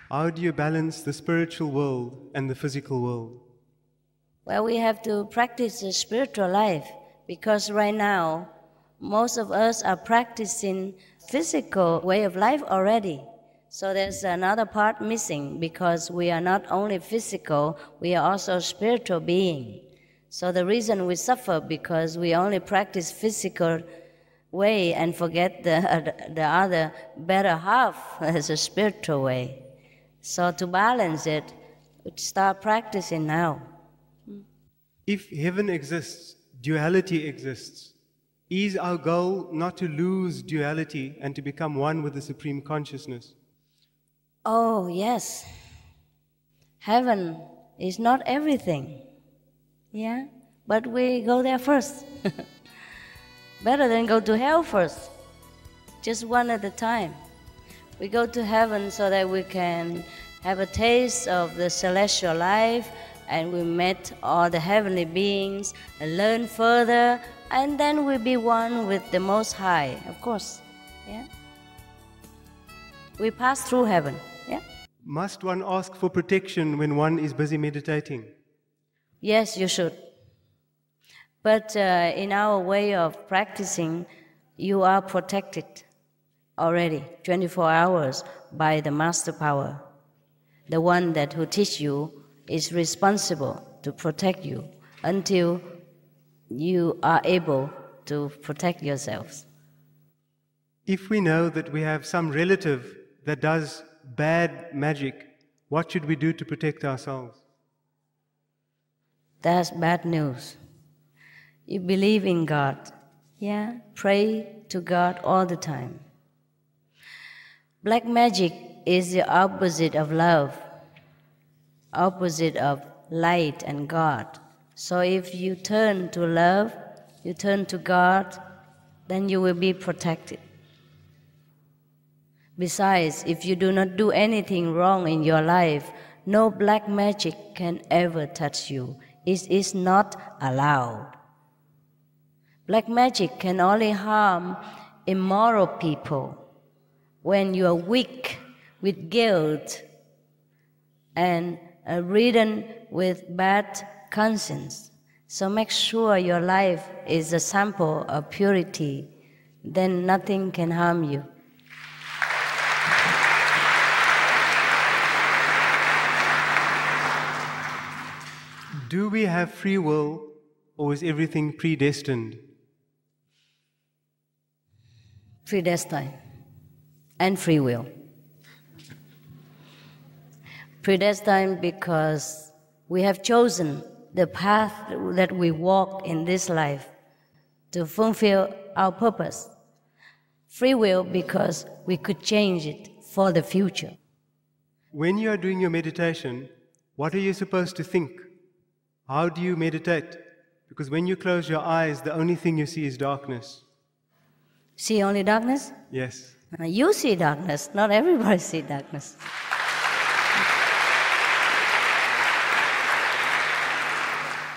[SPEAKER 1] How do you balance the spiritual world and the physical world?
[SPEAKER 2] Well, we have to practice the spiritual life because right now, most of us are practicing physical way of life already. So there's another part missing because we are not only physical, we are also spiritual being. So the reason we suffer because we only practice physical way and forget the other better half as a spiritual way. So to balance it, we start practicing now.
[SPEAKER 1] If heaven exists, duality exists. Is our goal not to lose duality and to become one with the Supreme Consciousness?
[SPEAKER 2] Oh, yes. Heaven is not everything. Yeah? But we go there first. Better than go to hell first. Just one at a time. We go to heaven so that we can have a taste of the celestial life, and we met all the heavenly beings and learn further, and then we be one with the Most High, of course. Yeah. We pass through heaven. Yeah.
[SPEAKER 1] Must one ask for protection when one is busy meditating?
[SPEAKER 2] Yes, you should. But in our way of practicing, you are protected already 24 hours by the Master Power. The one who teach you is responsible to protect you until you are able to protect yourselves.
[SPEAKER 1] If we know that we have some relative that does bad magic, what should we do to protect ourselves?
[SPEAKER 2] That's bad news. You believe in God. Yeah, pray to God all the time. Black magic is the opposite of love, opposite of light and God. So if you turn to love, you turn to God, then you will be protected. Besides, if you do not do anything wrong in your life, no black magic can ever touch you. It is not allowed. Black magic can only harm immoral people when you are weak with guilt and ridden with bad conscience. So make sure your life is a sample of purity, then nothing can harm you.
[SPEAKER 1] Do we have free will, or is everything predestined?
[SPEAKER 2] Predestined and free will. Predestined because we have chosen the path that we walk in this life to fulfill our purpose. Free will because we could change it for the future.
[SPEAKER 1] When you are doing your meditation, what are you supposed to think? How do you meditate? Because when you close your eyes, the only thing you see is darkness.
[SPEAKER 2] See only darkness?
[SPEAKER 1] Yes.
[SPEAKER 2] You see darkness, not everybody see darkness.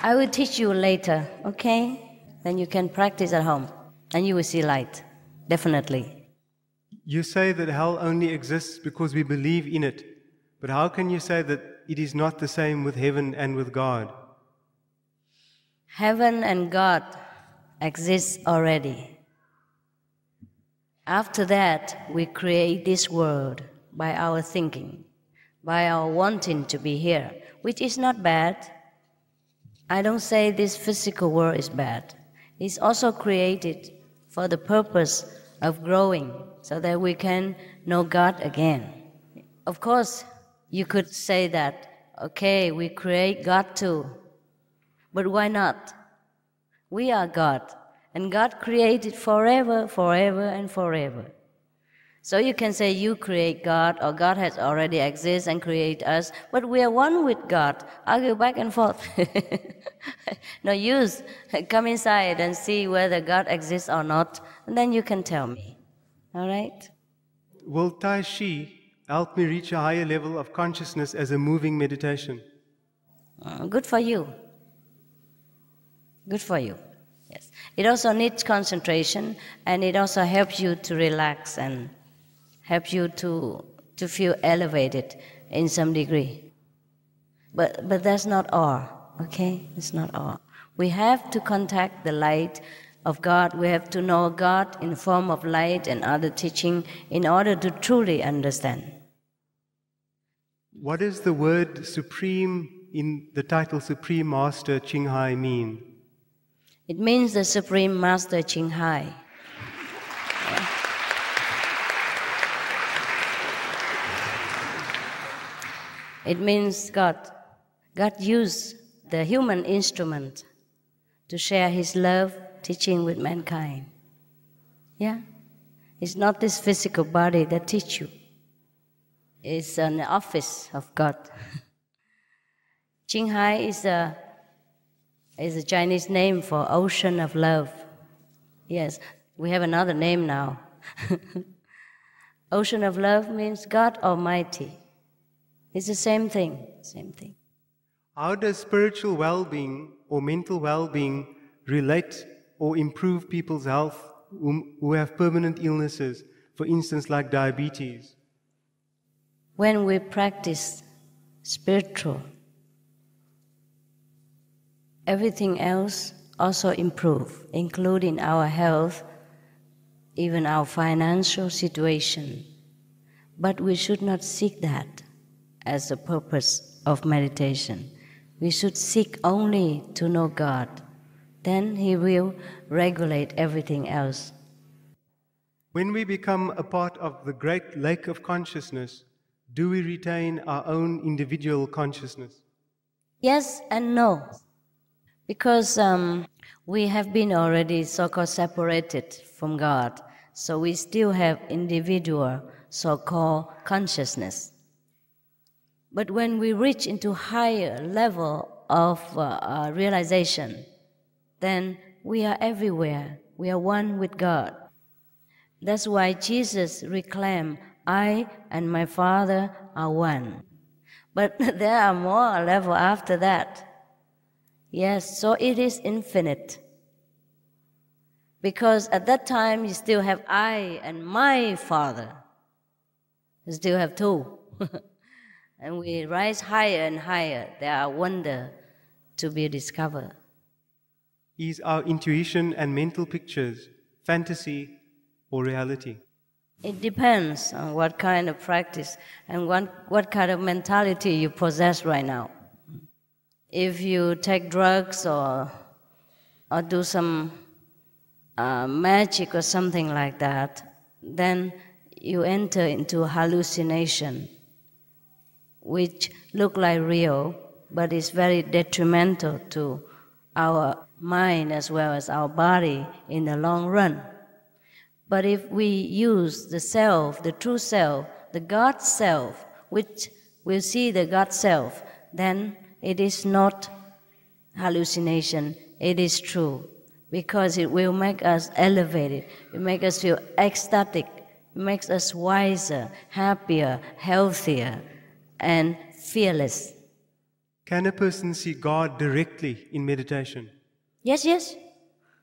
[SPEAKER 2] I will teach you later, okay? Then you can practice at home, and you will see light, definitely.
[SPEAKER 1] You say that hell only exists because we believe in it, but how can you say that it is not the same with heaven and with God?
[SPEAKER 2] Heaven and God exist already. After that, we create this world by our thinking, by our wanting to be here, which is not bad. I don't say this physical world is bad. It's also created for the purpose of growing so that we can know God again. Of course, you could say that, okay, we create God too, but why not? We are God, and God created forever, forever, and forever. So you can say you create God, or God has already existed and created us, but we are one with God. Argue back and forth. No use. Come inside and see whether God exists or not, and then you can tell me. All right?
[SPEAKER 1] Will Tai Chi help me reach a higher level of consciousness as a moving meditation?
[SPEAKER 2] Good for you. Good for you. Yes. It also needs concentration, and it also helps you to relax and help you to feel elevated in some degree. But that's not all, okay? It's not all. We have to contact the light of God. We have to know God in the form of light and other teaching in order to truly understand.
[SPEAKER 1] What does the word supreme in the title Supreme Master Ching Hai mean?
[SPEAKER 2] It means the Supreme Master Ching Hai. It means God. God used the human instrument to share His love, teaching with mankind. Yeah? It's not this physical body that teach you. It's an office of God. Ching Hai is a Chinese name for ocean of love. Yes, we have another name now. Ocean of love means God Almighty. It's the same thing, same thing.
[SPEAKER 1] How does spiritual well-being or mental well-being relate or improve people's health who have permanent illnesses, for instance, like diabetes?
[SPEAKER 2] When we practice spiritual, everything else also improve, including our health, even our financial situation. But we should not seek that as the purpose of meditation. We should seek only to know God. Then He will regulate everything else.
[SPEAKER 1] When we become a part of the great lake of consciousness, do we retain our own individual consciousness?
[SPEAKER 2] Yes and no. Because we have been already so-called separated from God, so we still have individual so-called consciousness. But when we reach into higher level of realization, then we are everywhere. We are one with God. That's why Jesus reclaimed, I and my Father are one. But there are more levels after that. Yes, so it is infinite. Because at that time you still have I and my Father. You still have two. And we rise higher and higher. There are wonders to be discovered.
[SPEAKER 1] Is our intuition and mental pictures fantasy or reality?
[SPEAKER 2] It depends on what kind of practice and what kind of mentality you possess right now. If you take drugs or or do some magic or something like that, then you enter into hallucination, which look like real, but is very detrimental to our mind as well as our body in the long run. But if we use the self, the true self, the God self, which will see the God self, then it is not hallucination, it is true, because it will make us elevated, it makes us feel ecstatic, it makes us wiser, happier, healthier, and fearless.
[SPEAKER 1] Can a person see God directly in meditation?
[SPEAKER 2] Yes, yes.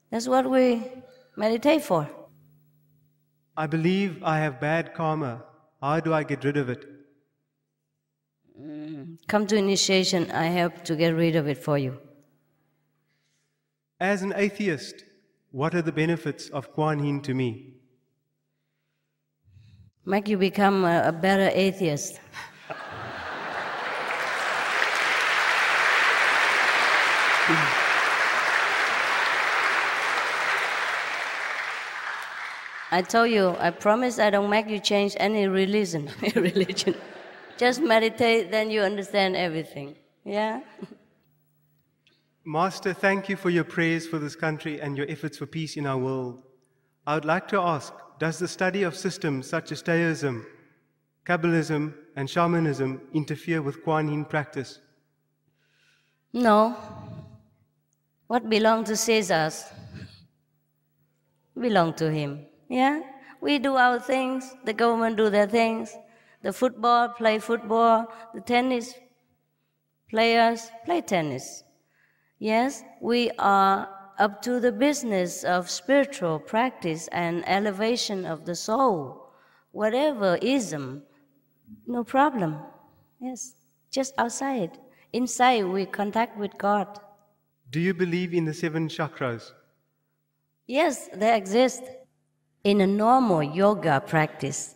[SPEAKER 2] That's what we meditate for.
[SPEAKER 1] I believe I have bad karma. How do I get rid of it?
[SPEAKER 2] Come to initiation, I help to get rid of it for you.
[SPEAKER 1] As an atheist, what are the benefits of Kuan Yin to me?
[SPEAKER 2] Make you become a better atheist. I told you, I promise I don't make you change any religion. Just meditate, then you understand everything. Yeah?
[SPEAKER 1] Master, thank you for your prayers for this country and your efforts for peace in our world. I would like to ask, does the study of systems such as Taoism, Kabbalism, and shamanism interfere with Kuan Yin practice?
[SPEAKER 2] No. What belongs to Caesar belong to him. Yeah? We do our things, the government do their things. The football, play football. The tennis players, play tennis. Yes, we are up to the business of spiritual practice and elevation of the soul. Whatever ism, no problem. Yes, just outside. Inside, we contact with God.
[SPEAKER 1] Do you believe in the 7 chakras?
[SPEAKER 2] Yes, they exist. In a normal yoga practice,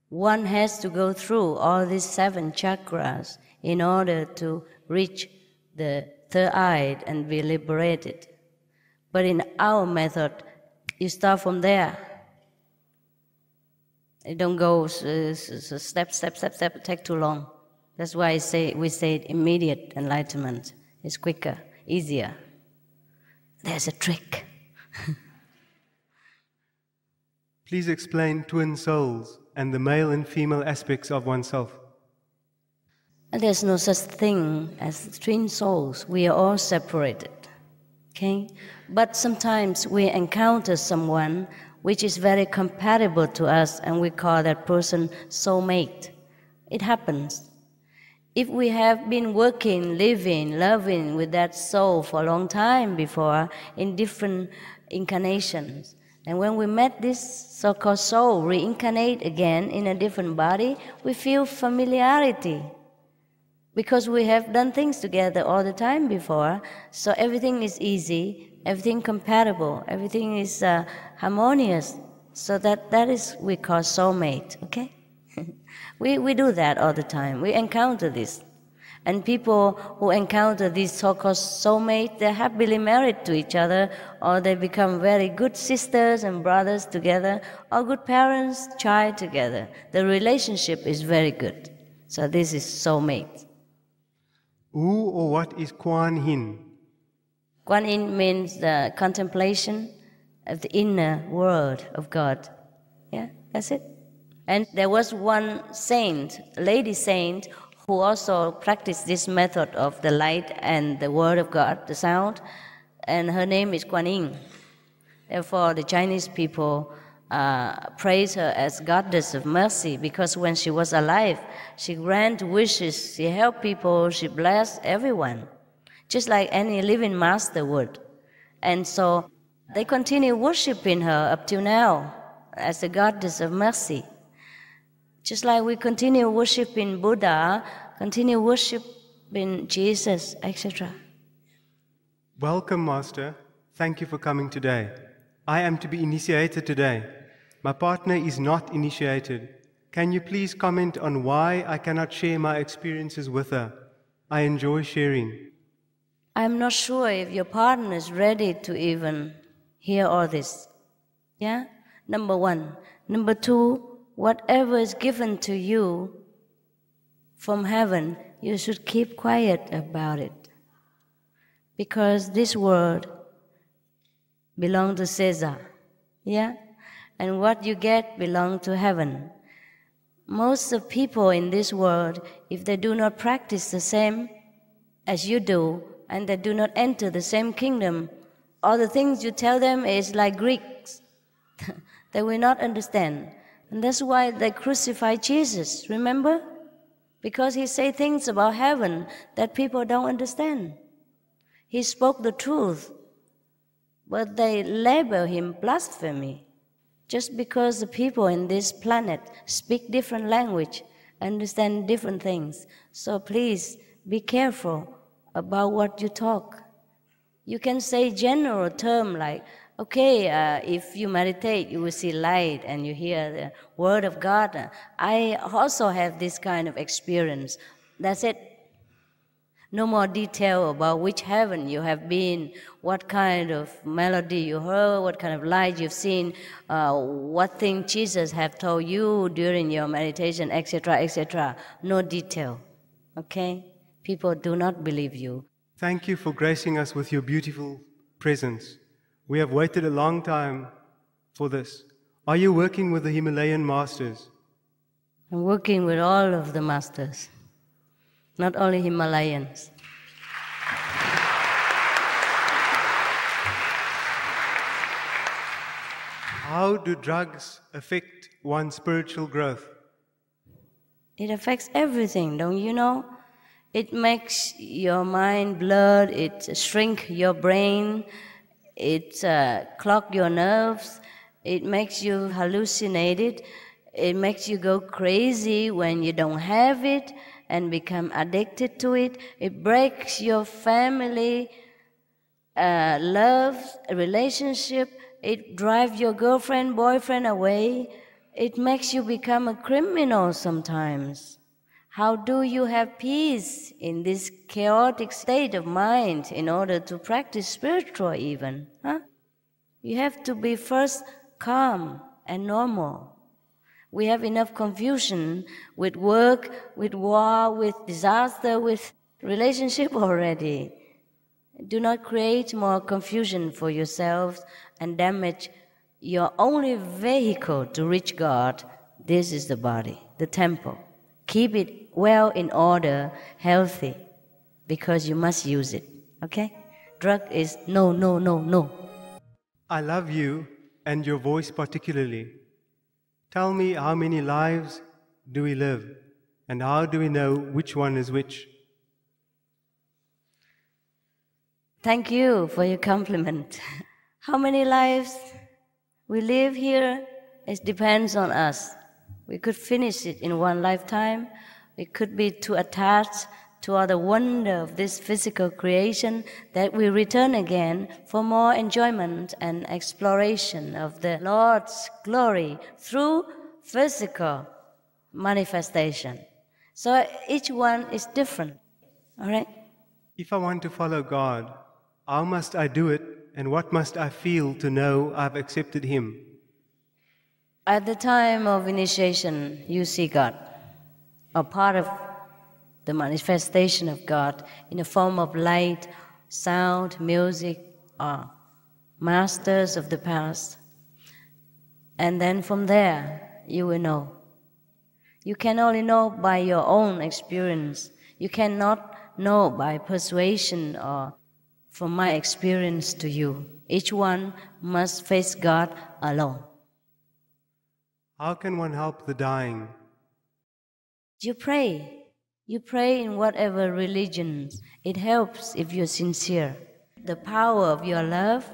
[SPEAKER 2] one has to go through all these 7 chakras in order to reach the third eye and be liberated. But in our method, you start from there. You don't go step, take too long. That's why we say immediate enlightenment is quicker, easier. There's a trick.
[SPEAKER 1] Please explain twin souls and the male and female aspects of oneself.
[SPEAKER 2] There's no such thing as twin souls. We are all separated. Okay? But sometimes we encounter someone which is very compatible to us, and we call that person soulmate. It happens. If we have been working, living, loving with that soul for a long time before in different incarnations, and when we met this so-called soul reincarnate again in a different body, we feel familiarity because we have done things together all the time before, so everything is easy, everything compatible, everything is harmonious. So that is we call soulmate, okay? We do that all the time. We encounter this. And people who encounter these so-called soulmates, they're happily married to each other, or they become very good sisters and brothers together, or good parents, child together. The relationship is very good. So this is soulmate.
[SPEAKER 1] Who or what is Kuan Yin?
[SPEAKER 2] Kuan Yin means the contemplation of the inner world of God. Yeah, that's it. And there was one saint, a lady saint, who also practiced this method of the light and the word of God, the sound, and her name is Kuan Yin. Therefore, the Chinese people praise her as goddess of mercy, because when she was alive, she granted wishes, she helped people, she blessed everyone, just like any living master would. And so they continue worshiping her up till now as the goddess of mercy. Just like we continue worshiping Buddha, continue worshiping Jesus, etc.
[SPEAKER 1] Welcome, Master. Thank you for coming today. I am to be initiated today. My partner is not initiated. Can you please comment on why I cannot share my experiences with her? I enjoy sharing.
[SPEAKER 2] I'm not sure if your partner is ready to even hear all this. Yeah? Number one. Number two, whatever is given to you from heaven, you should keep quiet about it. Because this world belongs to Caesar. Yeah? And what you get belongs to heaven. Most of people in this world, if they do not practice the same as you do, and they do not enter the same kingdom, all the things you tell them is like Greeks. They will not understand. And that's why they crucified Jesus, remember? Because he said things about heaven that people don't understand. He spoke the truth, but they label him blasphemy. Just because the people in this planet speak different language, understand different things. So please be careful about what you talk. You can say general term like, okay, if you meditate, you will see light and you hear the word of God. I also have this kind of experience. That's it. No more detail about which heaven you have been, what kind of melody you heard, what kind of light you've seen, what thing Jesus have told you during your meditation, etc., etc. No detail, okay? People do not believe you.
[SPEAKER 1] Thank you for gracing us with your beautiful presence. We have waited a long time for this. Are you working with the Himalayan masters?
[SPEAKER 2] I'm working with all of the masters, not only Himalayans.
[SPEAKER 1] How do drugs affect one's spiritual growth?
[SPEAKER 2] It affects everything, don't you know? It makes your mind blurred, it shrinks your brain, it clogs your nerves, it makes you hallucinated, it makes you go crazy when you don't have it and become addicted to it. It breaks your family, love, relationship. It drives your girlfriend, boyfriend away. It makes you become a criminal sometimes. How do you have peace in this chaotic state of mind in order to practice spiritual even? Huh? You have to be first calm and normal. We have enough confusion with work, with war, with disaster, with relationship already. Do not create more confusion for yourselves and damage your only vehicle to reach God. This is the body, the temple. Keep it well in order, healthy, because you must use it, okay? Drug is no, no, no, no.
[SPEAKER 1] I love you and your voice particularly. Tell me, how many lives do we live, and how do we know which one is which?
[SPEAKER 2] Thank you for your compliment. How many lives we live here, it depends on us. We could finish it in one lifetime. We could be too attached to all the wonder of this physical creation that we return again for more enjoyment and exploration of the Lord's glory through physical manifestation. So each one is different, all right?
[SPEAKER 1] If I want to follow God, how must I do it, and what must I feel to know I've accepted Him?
[SPEAKER 2] At the time of initiation, you see God, a part of the manifestation of God in the form of light, sound, music, or masters of the past. And then from there, you will know. You can only know by your own experience. You cannot know by persuasion or from my experience to you. Each one must face God alone.
[SPEAKER 1] How can one help the dying?
[SPEAKER 2] You pray. You pray in whatever religion. It helps if you're sincere. The power of your love,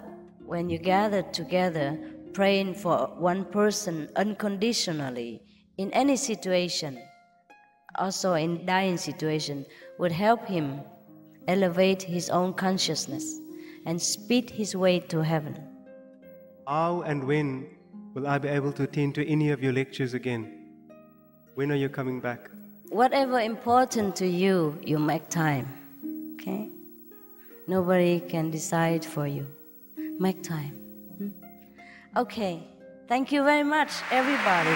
[SPEAKER 2] when you gather together, praying for one person unconditionally, in any situation, also in dying situation, would help him elevate his own consciousness and speed his way to heaven.
[SPEAKER 1] How and when will I be able to attend to any of your lectures again? When are you coming back?
[SPEAKER 2] Whatever important to you, you make time, okay? Nobody can decide for you. Make time. Okay. Thank you very much, everybody.